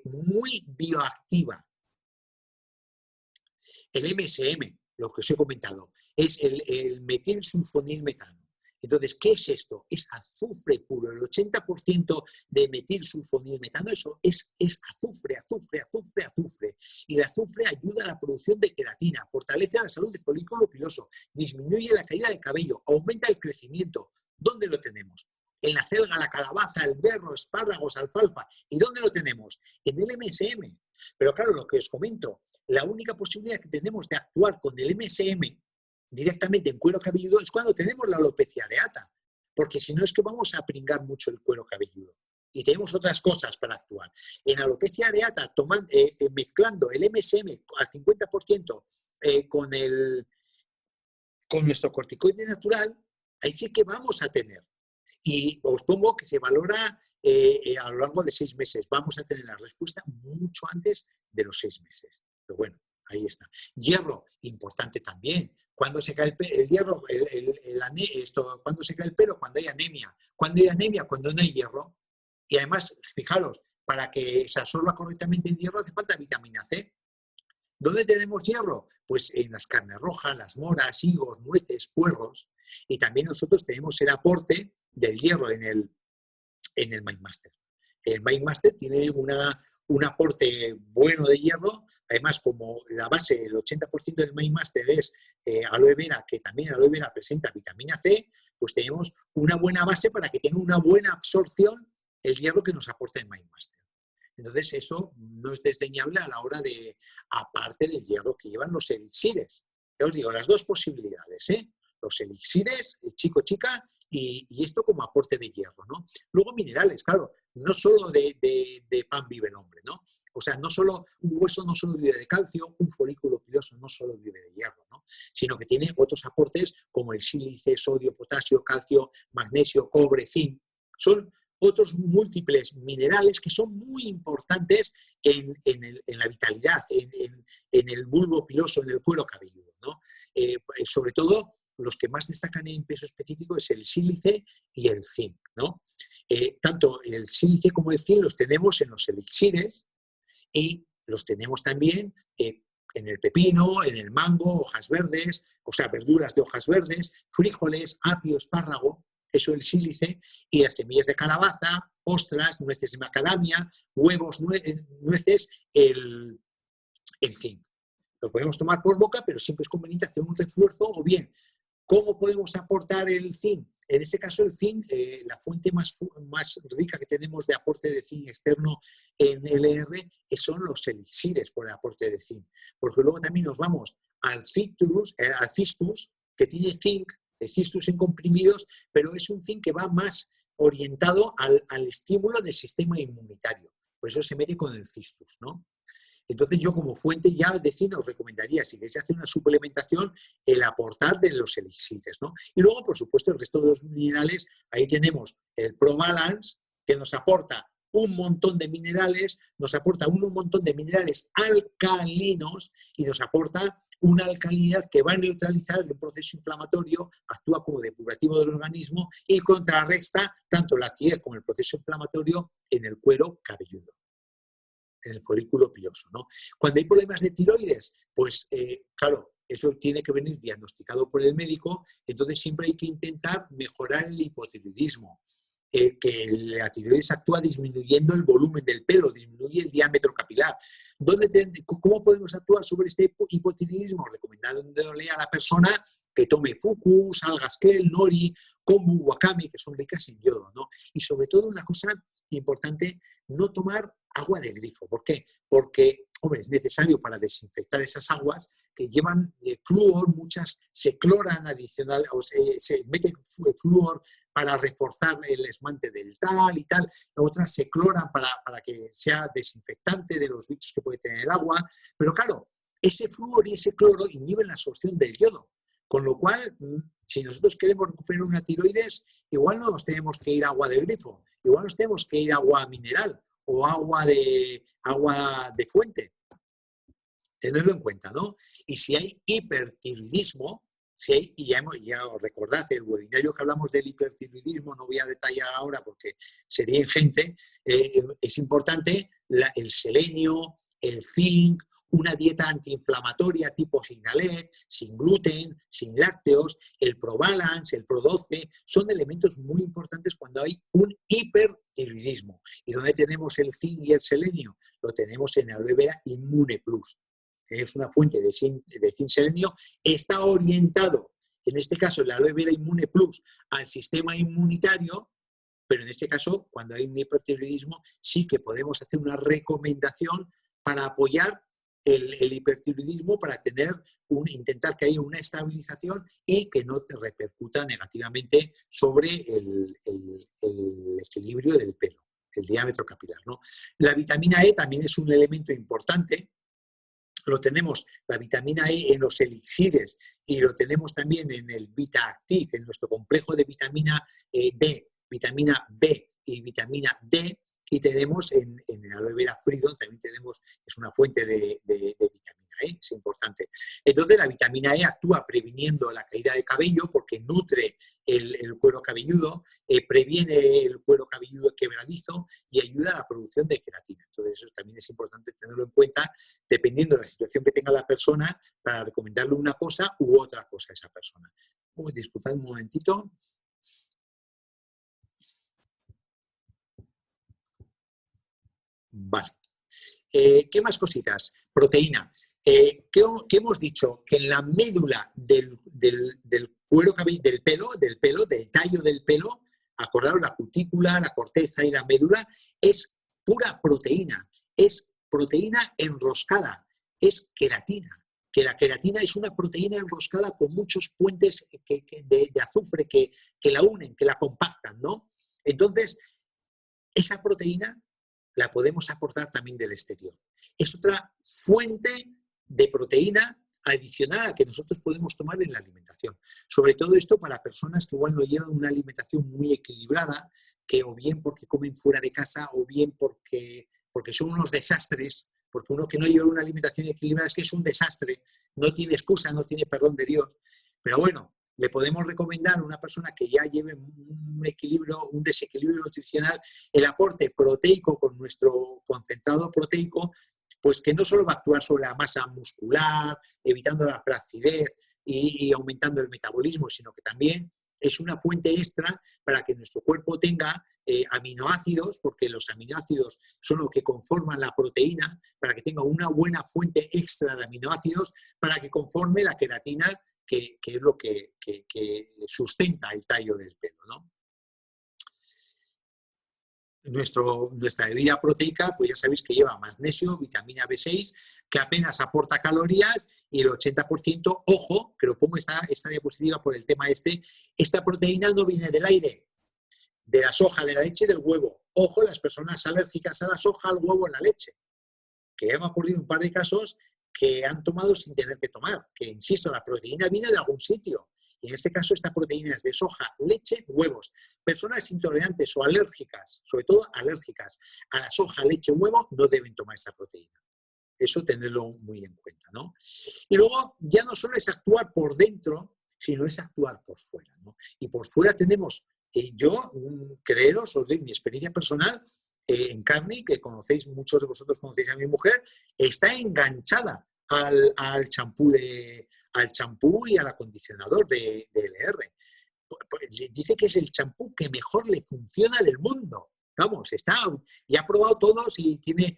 muy bioactiva. El MSM, lo que os he comentado, es el metilsulfonilmetano. Entonces, ¿qué es esto? Es azufre puro. El 80% de metilsulfonilmetano, eso es azufre, azufre, azufre, azufre. Y el azufre ayuda a la producción de queratina, fortalece la salud del folículo piloso, disminuye la caída de cabello, aumenta el crecimiento. ¿Dónde lo tenemos? En la selga, la calabaza, el berro, espárragos, alfalfa. ¿Y dónde lo tenemos? En el MSM. Pero claro, lo que os comento, la única posibilidad que tenemos de actuar con el MSM directamente en cuero cabelludo es cuando tenemos la alopecia areata, porque si no es que vamos a pringar mucho el cuero cabelludo y tenemos otras cosas para actuar. En alopecia areata, mezclando el MSM al 50% con nuestro corticoide natural, ahí sí que vamos a tener. Y os pongo que se valora a lo largo de 6 meses. Vamos a tener la respuesta mucho antes de los 6 meses. Pero bueno, ahí está. Hierro, importante también. ¿Cuándo se cae el hierro? ¿Cuándo se cae el pelo? Cuando hay anemia. ¿Cuándo hay anemia? Cuando no hay hierro. Y además, fijaros, para que se absorba correctamente el hierro hace falta vitamina C. ¿Dónde tenemos hierro? Pues en las carnes rojas, las moras, higos, nueces, puerros. Y también nosotros tenemos el aporte del hierro en el MindMaster. El MindMaster tiene un aporte bueno de hierro. Además, como la base, el 80% del MindMaster es aloe vera, que también aloe vera presenta vitamina C, pues tenemos una buena base para que tenga una buena absorción el hierro que nos aporta el MindMaster. Entonces, eso no es desdeñable a la hora de, aparte del hierro que llevan los elixires. Ya os digo, las dos posibilidades, los elixires, chico-chica, y esto como aporte de hierro, ¿no? Luego minerales, claro, no solo de pan vive el hombre, ¿no? O sea, no solo un hueso no solo vive de calcio, un folículo piloso no solo vive de hierro, ¿no? Sino que tiene otros aportes como el sílice, sodio, potasio, calcio, magnesio, cobre, zinc. Son otros múltiples minerales que son muy importantes en la vitalidad, en el bulbo piloso, en el cuero cabelludo, ¿no? Sobre todo, los que más destacan en peso específico es el sílice y el zinc, ¿no? Tanto el sílice como el zinc los tenemos en los elixires y los tenemos también en el pepino, en el mango, hojas verdes, o sea, verduras de hojas verdes, frijoles, apio, espárrago, eso el sílice, y las semillas de calabaza, ostras, nueces de macadamia, huevos, nueces, el zinc. Lo podemos tomar por boca, pero siempre es conveniente hacer un refuerzo o bien, ¿cómo podemos aportar el zinc? En este caso, el zinc, la fuente más rica que tenemos de aporte de zinc externo en LR son los elixires por el aporte de zinc. Porque luego también nos vamos al cistus, que tiene zinc, el cistus en comprimidos, pero es un zinc que va más orientado al estímulo del sistema inmunitario. Por eso se mete con el cistus, ¿no? Entonces yo como fuente ya de zinc os recomendaría, si queréis hacer una suplementación, el aportar de los elixires, ¿no? Y luego, por supuesto, el resto de los minerales, ahí tenemos el ProBalance, que nos aporta un montón de minerales, nos aporta un montón de minerales alcalinos y nos aporta una alcalinidad que va a neutralizar el proceso inflamatorio, actúa como depurativo del organismo y contrarresta tanto la acidez como el proceso inflamatorio en el cuero cabelludo, en el folículo piloso, ¿no? Cuando hay problemas de tiroides, pues claro, eso tiene que venir diagnosticado por el médico, entonces siempre hay que intentar mejorar el hipotiroidismo, que la tiroides actúa disminuyendo el volumen del pelo, disminuye el diámetro capilar. ¿Cómo podemos actuar sobre este hipotiroidismo? Recomendándole a la persona que tome fuku, algas kale, nori, kombu, wakame, que son ricas en yodo, ¿no? Y sobre todo una cosa importante, no tomar agua de grifo. ¿Por qué? Porque, hombre, es necesario para desinfectar esas aguas que llevan flúor, muchas se cloran adicional, o se mete flúor para reforzar el esmante del tal y tal, otras se cloran para que sea desinfectante de los bichos que puede tener el agua, pero claro, ese flúor y ese cloro inhiben la absorción del yodo, con lo cual, si nosotros queremos recuperar una tiroides, igual no nos tenemos que ir a agua de grifo, igual nos tenemos que ir a agua mineral o agua de fuente. Tenerlo en cuenta, ¿no? Y si hay hipertiroidismo, y ya os recordad el webinario que hablamos del hipertiroidismo, no voy a detallar ahora porque sería ingente, es importante el selenio, el zinc una dieta antiinflamatoria tipo Signalet, sin gluten, sin lácteos, el ProBalance, el Pro12, son elementos muy importantes cuando hay un hipertiroidismo. ¿Y donde tenemos el zinc y el selenio? Lo tenemos en Aloe Vera Immune Plus, que es una fuente de zinc selenio, está orientado, en este caso el Aloe Vera Immune Plus, al sistema inmunitario, pero en este caso, cuando hay un hipertiroidismo, sí que podemos hacer una recomendación para apoyar el hipertiroidismo, para intentar que haya una estabilización y que no te repercuta negativamente sobre el equilibrio del pelo, el diámetro capilar, ¿no? La vitamina E también es un elemento importante. Lo tenemos, la vitamina E, en los elixires, y lo tenemos también en el Vita Active, en nuestro complejo de vitamina D, vitamina B y vitamina D, y tenemos en el Aloe Vera Freedom, también tenemos, es una fuente de vitamina E, es importante. Entonces la vitamina E actúa previniendo la caída de cabello porque nutre el cuero cabelludo, previene el cuero cabelludo quebradizo y ayuda a la producción de queratina. Entonces eso también es importante tenerlo en cuenta, dependiendo de la situación que tenga la persona, para recomendarle una cosa u otra cosa a esa persona. Disculpad un momentito. Vale. ¿Qué más cositas? Proteína. ¿Qué hemos dicho? Que en la médula del cuero cabelludo, del tallo del pelo, acordaros, la cutícula, la corteza y la médula, es pura proteína. Es proteína enroscada, es queratina. Que la queratina es una proteína enroscada con muchos puentes de azufre que la unen, que la compactan, ¿no? Entonces, esa proteína la podemos aportar también del exterior. Es otra fuente de proteína adicional a que nosotros podemos tomar en la alimentación. Sobre todo esto para personas que igual no llevan una alimentación muy equilibrada, que o bien porque comen fuera de casa o bien porque son unos desastres, porque uno que no lleva una alimentación equilibrada es que es un desastre, no tiene excusa, no tiene perdón de Dios. Pero bueno, le podemos recomendar a una persona que ya lleve un desequilibrio nutricional, el aporte proteico con nuestro concentrado proteico, pues que no solo va a actuar sobre la masa muscular, evitando la flacidez y aumentando el metabolismo, sino que también es una fuente extra para que nuestro cuerpo tenga aminoácidos, porque los aminoácidos son lo que conforman la proteína, para que tenga una buena fuente extra de aminoácidos, para que conforme la queratina, que es lo que sustenta el tallo del pelo, ¿no? Nuestra bebida proteica, pues ya sabéis que lleva magnesio, vitamina B6, que apenas aporta calorías, y el 80%, ojo, que lo pongo esta diapositiva por el tema esta proteína no viene del aire, de la soja, de la leche y del huevo. Ojo, las personas alérgicas a la soja, al huevo, a la leche, que ya me ha ocurrido un par de casos que han tomado sin tener que tomar, que insisto, la proteína viene de algún sitio. Y en este caso esta proteína es de soja, leche, huevos. Personas intolerantes o alérgicas, sobre todo alérgicas a la soja, leche, huevo, no deben tomar esta proteína. Eso tenerlo muy en cuenta, ¿no? Y luego ya no solo es actuar por dentro, sino es actuar por fuera, ¿no? Y por fuera tenemos, creeros, os doy mi experiencia personal, en Carni, que conocéis, muchos de vosotros conocéis a mi mujer, está enganchada al champú y al acondicionador de LR. Dice que es el champú que mejor le funciona del mundo. Vamos, y ha probado todos y tiene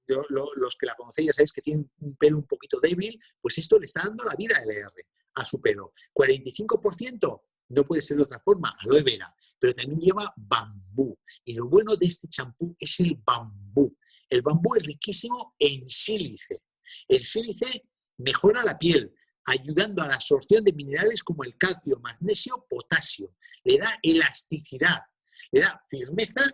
los que la conocéis ya sabéis que tiene un pelo un poquito débil, pues esto le está dando la vida a LR, a su pelo. 45%, no puede ser de otra forma, aloe vera, pero también lleva bambú. Y lo bueno de este champú es el bambú. El bambú es riquísimo en sílice. El sílice mejora la piel, ayudando a la absorción de minerales como el calcio, magnesio, potasio. Le da elasticidad, le da firmeza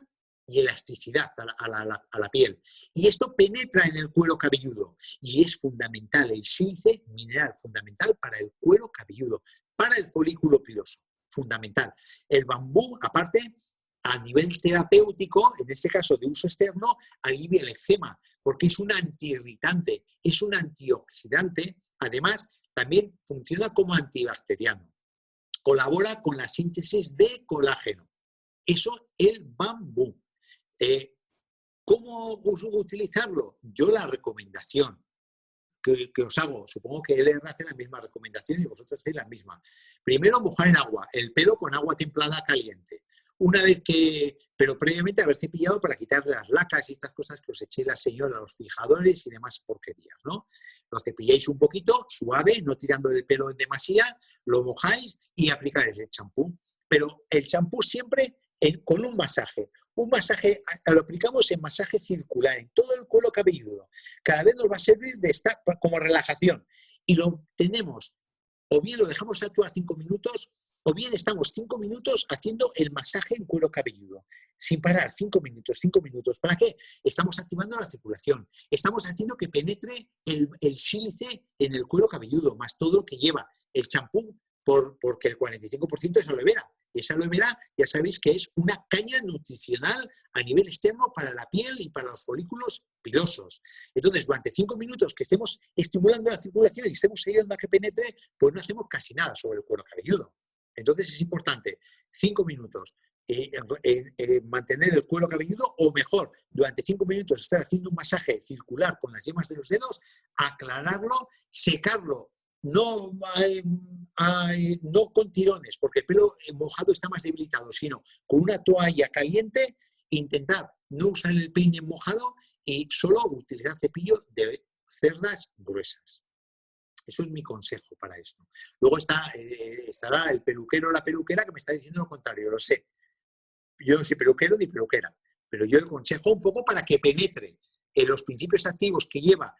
y elasticidad a la piel. Y esto penetra en el cuero cabelludo y es fundamental. El sílice, mineral fundamental para el cuero cabelludo, para el folículo piloso, fundamental. El bambú, aparte, a nivel terapéutico, en este caso de uso externo, alivia el eczema, porque es un antiirritante, es un antioxidante, además también funciona como antibacteriano. Colabora con la síntesis de colágeno. Eso el bambú. ¿Cómo utilizarlo? Yo la recomendación que os hago, supongo que LR hace la misma recomendación y vosotros hacéis la misma. Primero, mojar en agua, el pelo con agua templada caliente. Una vez que, pero previamente haber cepillado para quitar las lacas y estas cosas que os eché la señora, los fijadores y demás porquerías, ¿no? Lo cepilláis un poquito, suave, no tirando el pelo en demasía, lo mojáis y aplicáis el champú. Pero el champú siempre con un masaje. Un masaje, lo aplicamos en masaje circular, en todo el cuero cabelludo. Cada vez nos va a servir de estar como relajación. Y lo tenemos, o bien lo dejamos actuar 5 minutos, o bien estamos 5 minutos haciendo el masaje en cuero cabelludo. Sin parar, 5 minutos, 5 minutos. ¿Para qué? Estamos activando la circulación. Estamos haciendo que penetre el sílice en el cuero cabelludo, más todo lo que lleva el champú, porque el 45% es aloe vera. Y esa aloe vera ya sabéis que es una caña nutricional a nivel externo para la piel y para los folículos pilosos. Entonces, durante 5 minutos que estemos estimulando la circulación y estemos ayudando a que penetre, pues no hacemos casi nada sobre el cuero cabelludo. Entonces es importante, 5 minutos, mantener el cuero cabelludo, o mejor, durante 5 minutos estar haciendo un masaje circular con las yemas de los dedos, aclararlo, secarlo. No con tirones, porque el pelo mojado está más debilitado, sino con una toalla caliente, intentar no usar el peine mojado y solo utilizar cepillo de cerdas gruesas. Eso es mi consejo para esto. Luego estará el peluquero o la peluquera que me está diciendo lo contrario, lo sé. Yo no soy peluquero ni peluquera, pero yo el consejo un poco para que penetre en los principios activos que lleva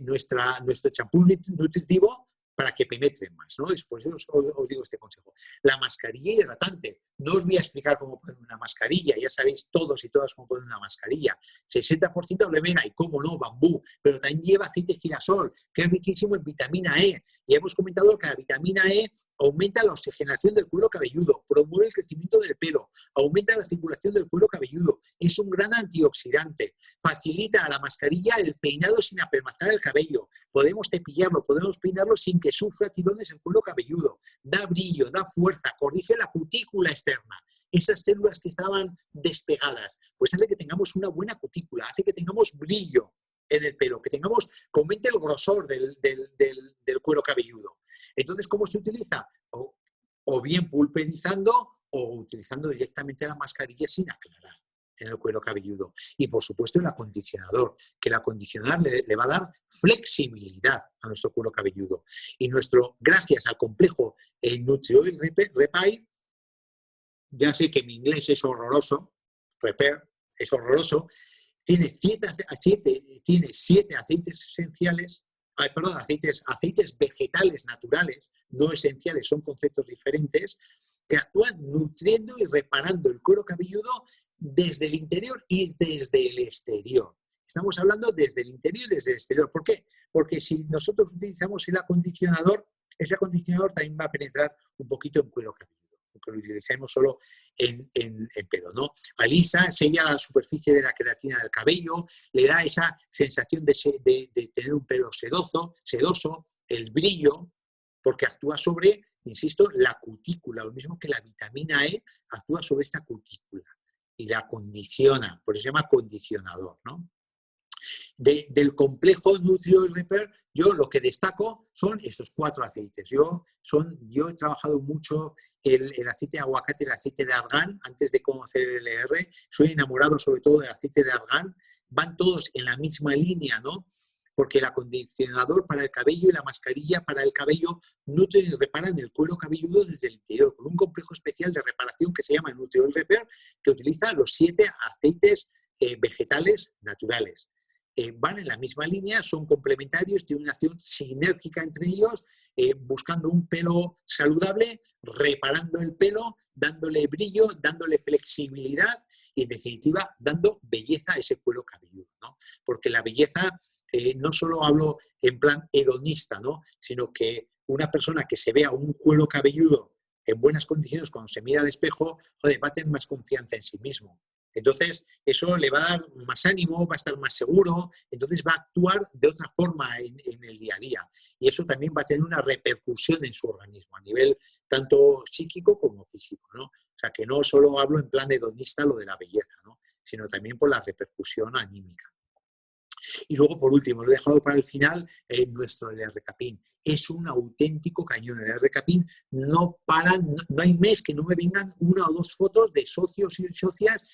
nuestro champú nutritivo, para que penetren más, ¿no? Por eso os digo este consejo. La mascarilla hidratante. No os voy a explicar cómo poner una mascarilla, ya sabéis todos y todas cómo poner una mascarilla. 60% aloe vera y, cómo no, bambú, pero también lleva aceite de girasol, que es riquísimo en vitamina E. Y hemos comentado que la vitamina E aumenta la oxigenación del cuero cabelludo, promueve el crecimiento del pelo, aumenta la circulación del cuero cabelludo, es un gran antioxidante, facilita a la mascarilla el peinado sin apelmazar el cabello, podemos cepillarlo, podemos peinarlo sin que sufra tirones el cuero cabelludo, da brillo, da fuerza, corrige la cutícula externa. Esas células que estaban despegadas, pues hace que tengamos una buena cutícula, hace que tengamos brillo en el pelo, que aumente el grosor del cuero cabelludo. Entonces, ¿cómo se utiliza? O bien pulverizando o utilizando directamente la mascarilla sin aclarar en el cuero cabelludo. Y, por supuesto, el acondicionador, que el acondicionador le va a dar flexibilidad a nuestro cuero cabelludo. Y gracias al complejo Nutri-Oil Repair, ya sé que mi inglés es horroroso, Repair es horroroso, tiene 7 aceites esenciales, aceites vegetales naturales, no esenciales, son conceptos diferentes, que actúan nutriendo y reparando el cuero cabelludo desde el interior y desde el exterior. Estamos hablando desde el interior y desde el exterior. ¿Por qué? Porque si nosotros utilizamos el acondicionador, ese acondicionador también va a penetrar un poquito en cuero cabelludo, porque lo utilizamos solo en pelo, ¿no? Alisa, sella la superficie de la queratina del cabello, le da esa sensación de tener un pelo sedoso, el brillo, porque actúa sobre, insisto, la cutícula, lo mismo que la vitamina E actúa sobre esta cutícula y la condiciona, por eso se llama condicionador, ¿no? Del complejo Nutri-Oil Repair, yo lo que destaco son estos 4 aceites. Yo he trabajado mucho el aceite de aguacate y el aceite de argán antes de conocer el LR. Soy enamorado sobre todo del aceite de argán. Van todos en la misma línea, ¿no? Porque el acondicionador para el cabello y la mascarilla para el cabello nutren y reparan el cuero cabelludo desde el interior, con un complejo especial de reparación que se llama Nutri-Oil Repair, que utiliza los 7 aceites vegetales naturales. Van en la misma línea, son complementarios, tienen una acción sinérgica entre ellos, buscando un pelo saludable, reparando el pelo, dándole brillo, dándole flexibilidad y, en definitiva, dando belleza a ese cuero cabelludo, ¿no? Porque la belleza, no solo hablo en plan hedonista, ¿no? Sino que una persona que se vea un cuero cabelludo en buenas condiciones cuando se mira al espejo, joder, va a tener más confianza en sí mismo. Entonces, eso le va a dar más ánimo, va a estar más seguro, entonces va a actuar de otra forma en el día a día. Y eso también va a tener una repercusión en su organismo, a nivel tanto psíquico como físico, ¿no? O sea, que no solo hablo en plan hedonista lo de la belleza, ¿no? sino también por la repercusión anímica. Y luego, por último, lo he dejado para el final, nuestro L-Recapin. Es un auténtico cañón. El L-Recapin no para, no hay mes que no me vengan una o dos fotos de socios y socias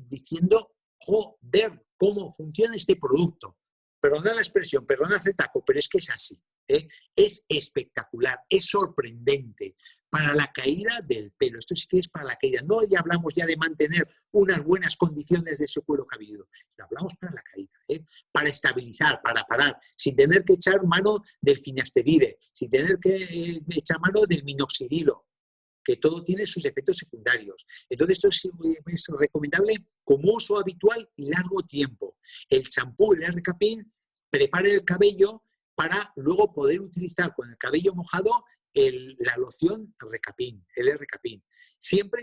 diciendo, joder, cómo funciona este producto. Perdona la expresión, perdona el taco, pero es que es así. Es espectacular, es sorprendente para la caída del pelo. Esto sí que es para la caída. No ya hablamos ya de mantener unas buenas condiciones de ese cuero cabelludo. Lo hablamos para la caída, para estabilizar, para parar, sin tener que echar mano del finasteride, sin tener que echar mano del minoxidilo, que todo tiene sus efectos secundarios. Entonces, esto es recomendable como uso habitual y largo tiempo. El champú, el R-Capin, prepare el cabello para luego poder utilizar con el cabello mojado la loción Recapin, el R-Capin. Siempre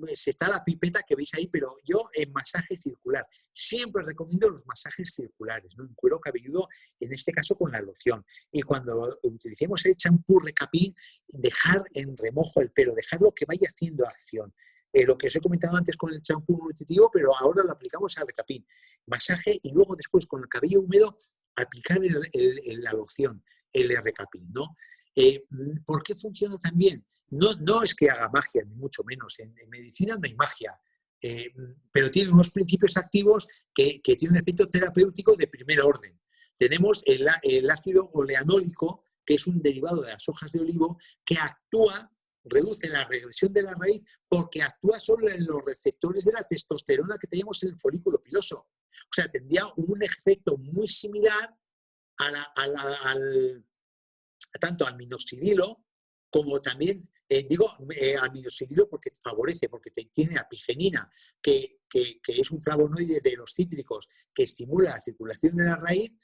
está la pipeta que veis ahí, pero yo en masaje circular. Siempre recomiendo los masajes circulares, ¿no? En cuero cabelludo, en este caso con la loción. Y cuando utilicemos el champú Recapin, dejar en remojo el pelo, dejarlo que vaya haciendo acción. Lo que os he comentado antes con el champú nutritivo, pero ahora lo aplicamos al Recapin. Masaje y luego después con el cabello húmedo aplicar la loción, el R-Capin, ¿no? ¿Por qué funciona tan bien? No es que haga magia, ni mucho menos. En medicina no hay magia, pero tiene unos principios activos que tienen un efecto terapéutico de primer orden. Tenemos el ácido oleanólico, que es un derivado de las hojas de olivo, que reduce la regresión de la raíz porque actúa sobre los receptores de la testosterona que tenemos en el folículo piloso. O sea, tendría un efecto muy similar tanto al minoxidilo como también, al minoxidilo porque favorece, porque tiene apigenina, que es un flavonoide de los cítricos que estimula la circulación de la raíz,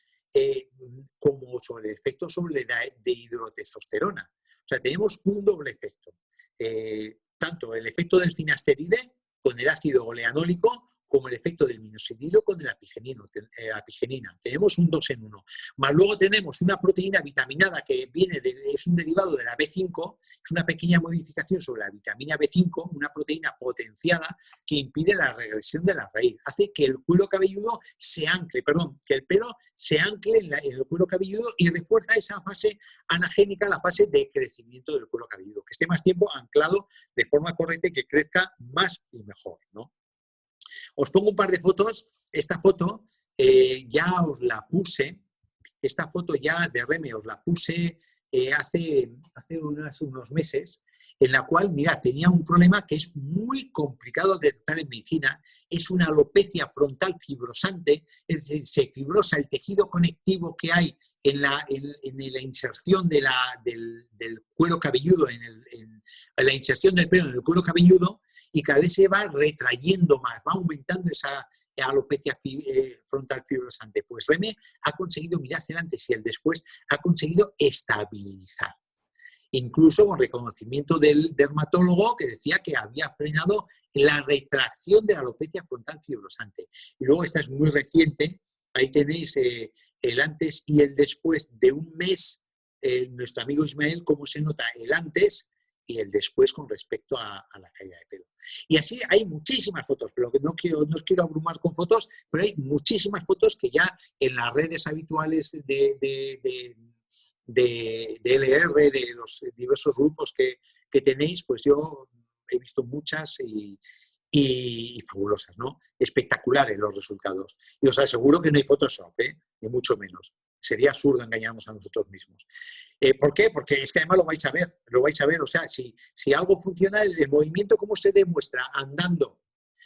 como sobre el efecto de hidrotestosterona. O sea, tenemos un doble efecto. Tanto el efecto del finasteride con el ácido oleanólico como el efecto del minoxidilo con el apigenina. Tenemos un 2 en 1. Más luego tenemos una proteína vitaminada que es un derivado de la B5, es una pequeña modificación sobre la vitamina B5, una proteína potenciada que impide la regresión de la raíz. Hace que el cuero cabelludo que el pelo se ancle en el cuero cabelludo y refuerza esa fase anagénica, la fase de crecimiento del cuero cabelludo, que esté más tiempo anclado de forma correcta y que crezca más y mejor, ¿no? Os pongo un par de fotos. Esta foto ya os la puse. Esta foto ya de Reme os la puse hace unos meses, en la cual, mirad, tenía un problema que es muy complicado de tratar en medicina. Es una alopecia frontal fibrosante, es decir, se fibrosa el tejido conectivo que hay en la inserción del cuero cabelludo, en la inserción del pelo en el cuero cabelludo, y cada vez se va retrayendo más, va aumentando esa alopecia frontal fibrosante. Pues Reme ha conseguido, mirad el antes y el después, ha conseguido estabilizar. Incluso con reconocimiento del dermatólogo que decía que había frenado la retracción de la alopecia frontal fibrosante. Y luego esta es muy reciente, ahí tenéis el antes y el después de un mes, nuestro amigo Ismael, cómo se nota el antes y el después con respecto a la caída de pelo. Y así hay muchísimas fotos, pero no os quiero abrumar con fotos, pero hay muchísimas fotos que ya en las redes habituales de LR, de los diversos grupos que tenéis, pues yo he visto muchas y fabulosas, ¿no? Espectaculares los resultados. Y os aseguro que no hay Photoshop, ni mucho menos. Sería absurdo engañarnos a nosotros mismos. ¿Por qué? Porque es que además lo vais a ver. O sea, si algo funciona, el movimiento, ¿cómo se demuestra? Andando.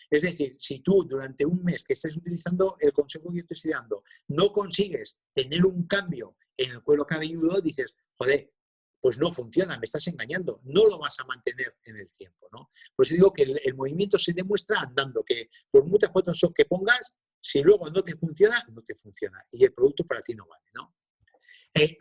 Es decir, si tú durante un mes que estés utilizando el consejo que yo te estoy dando, no consigues tener un cambio en el cuero cabelludo, dices, joder, pues no funciona, me estás engañando, no lo vas a mantener en el tiempo, ¿no? Por eso digo que el movimiento se demuestra andando, que por mucha Photoshop que pongas, si luego no te funciona, no te funciona. Y el producto para ti no vale, ¿no?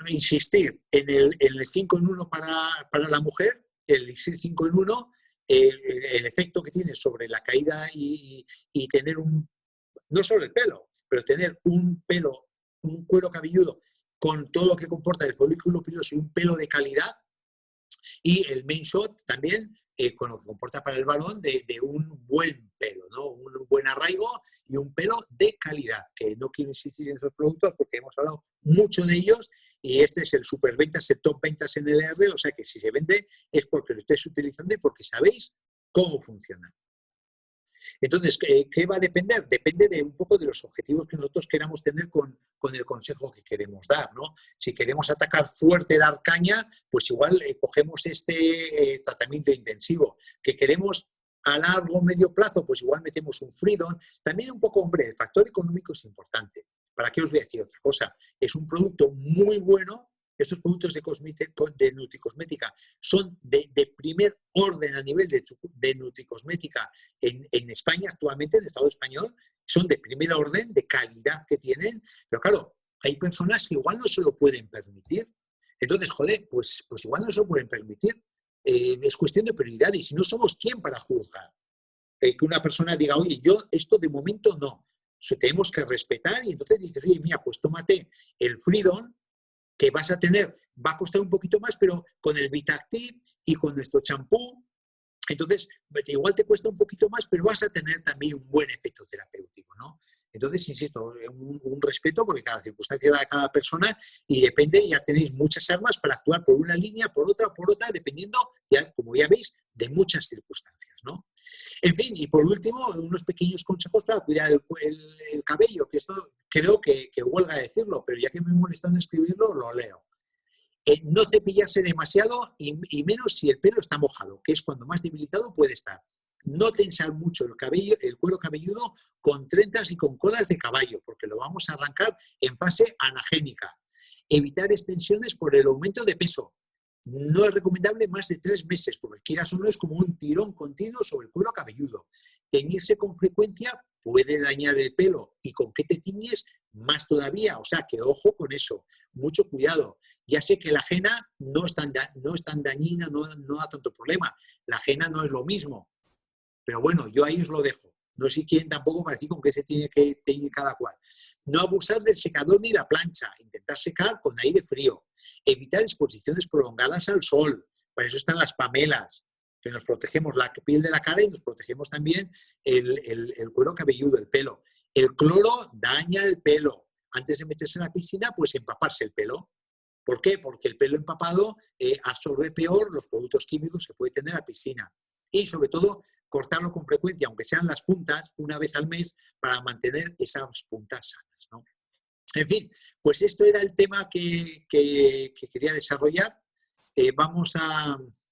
Insistir en el 5 en 1 para la mujer, el elixir 5 en 1, el efecto que tiene sobre la caída y tener no solo el pelo, pero tener un cuero cabelludo con todo lo que comporta el folículo piloso y un pelo de calidad. Y el main shot también, con lo que comporta para el varón de un buen pelo, ¿no? Un buen arraigo y un pelo de calidad, que no quiero insistir en esos productos porque hemos hablado mucho de ellos y este es el superventas, el top ventas en el ER, o sea que si se vende es porque lo estáis utilizando y porque sabéis cómo funciona. Entonces, ¿qué va a depender? Depende de un poco de los objetivos que nosotros queramos tener con el consejo que queremos dar, ¿no? Si queremos atacar fuerte, dar caña, pues igual cogemos este tratamiento intensivo. Que queremos a largo o medio plazo, pues igual metemos un Freedom. También un poco, hombre, el factor económico es importante. ¿Para qué os voy a decir otra cosa? Es un producto muy bueno. Estos productos de nutricosmética son de primer orden a nivel de nutricosmética en España actualmente, en el Estado español, son de primer orden, de calidad que tienen, pero claro, hay personas que igual no se lo pueden permitir. Entonces, joder, pues igual no se lo pueden permitir. Es cuestión de prioridad y si no somos quién para juzgar. Que una persona diga, oye, yo esto de momento no. Eso tenemos que respetar y entonces dices, oye, mira, pues tómate el Freedom, que vas a tener, va a costar un poquito más, pero con el Vitactive y con nuestro champú, entonces igual te cuesta un poquito más, pero vas a tener también un buen efecto terapéutico, ¿no? Entonces, insisto, un respeto porque cada circunstancia va de cada persona y depende, ya tenéis muchas armas para actuar por una línea, por otra, dependiendo, ya, como ya veis, de muchas circunstancias, ¿no? En fin, y por último, unos pequeños consejos para cuidar el cabello, que esto creo que huelga decirlo, pero ya que me molestan escribirlo, lo leo. No cepillarse demasiado y menos si el pelo está mojado, que es cuando más debilitado puede estar. No tensar mucho el cuero cabelludo con trenzas y con colas de caballo, porque lo vamos a arrancar en fase anagénica. Evitar extensiones por el aumento de peso. No es recomendable más de 3 meses, porque quieras o no es como un tirón continuo sobre el cuero cabelludo. Teñirse con frecuencia puede dañar el pelo y con qué te tiñes más todavía, o sea que ojo con eso, mucho cuidado. Ya sé que la henna no es tan dañina, no da tanto problema, la henna no es lo mismo, pero bueno, yo ahí os lo dejo. No sé quién tampoco para decir con qué se tiene que teñir cada cual. No abusar del secador ni la plancha, intentar secar con aire frío, evitar exposiciones prolongadas al sol, para eso están las pamelas, que nos protegemos la piel de la cara y nos protegemos también el cuero cabelludo, el pelo. El cloro daña el pelo. Antes de meterse en la piscina, pues empaparse el pelo. ¿Por qué? Porque el pelo empapado absorbe peor los productos químicos que puede tener la piscina. Y sobre todo, cortarlo con frecuencia, aunque sean las puntas, una vez al mes, para mantener esas puntas sanas, ¿no? En fin, pues esto era el tema que quería desarrollar. Vamos a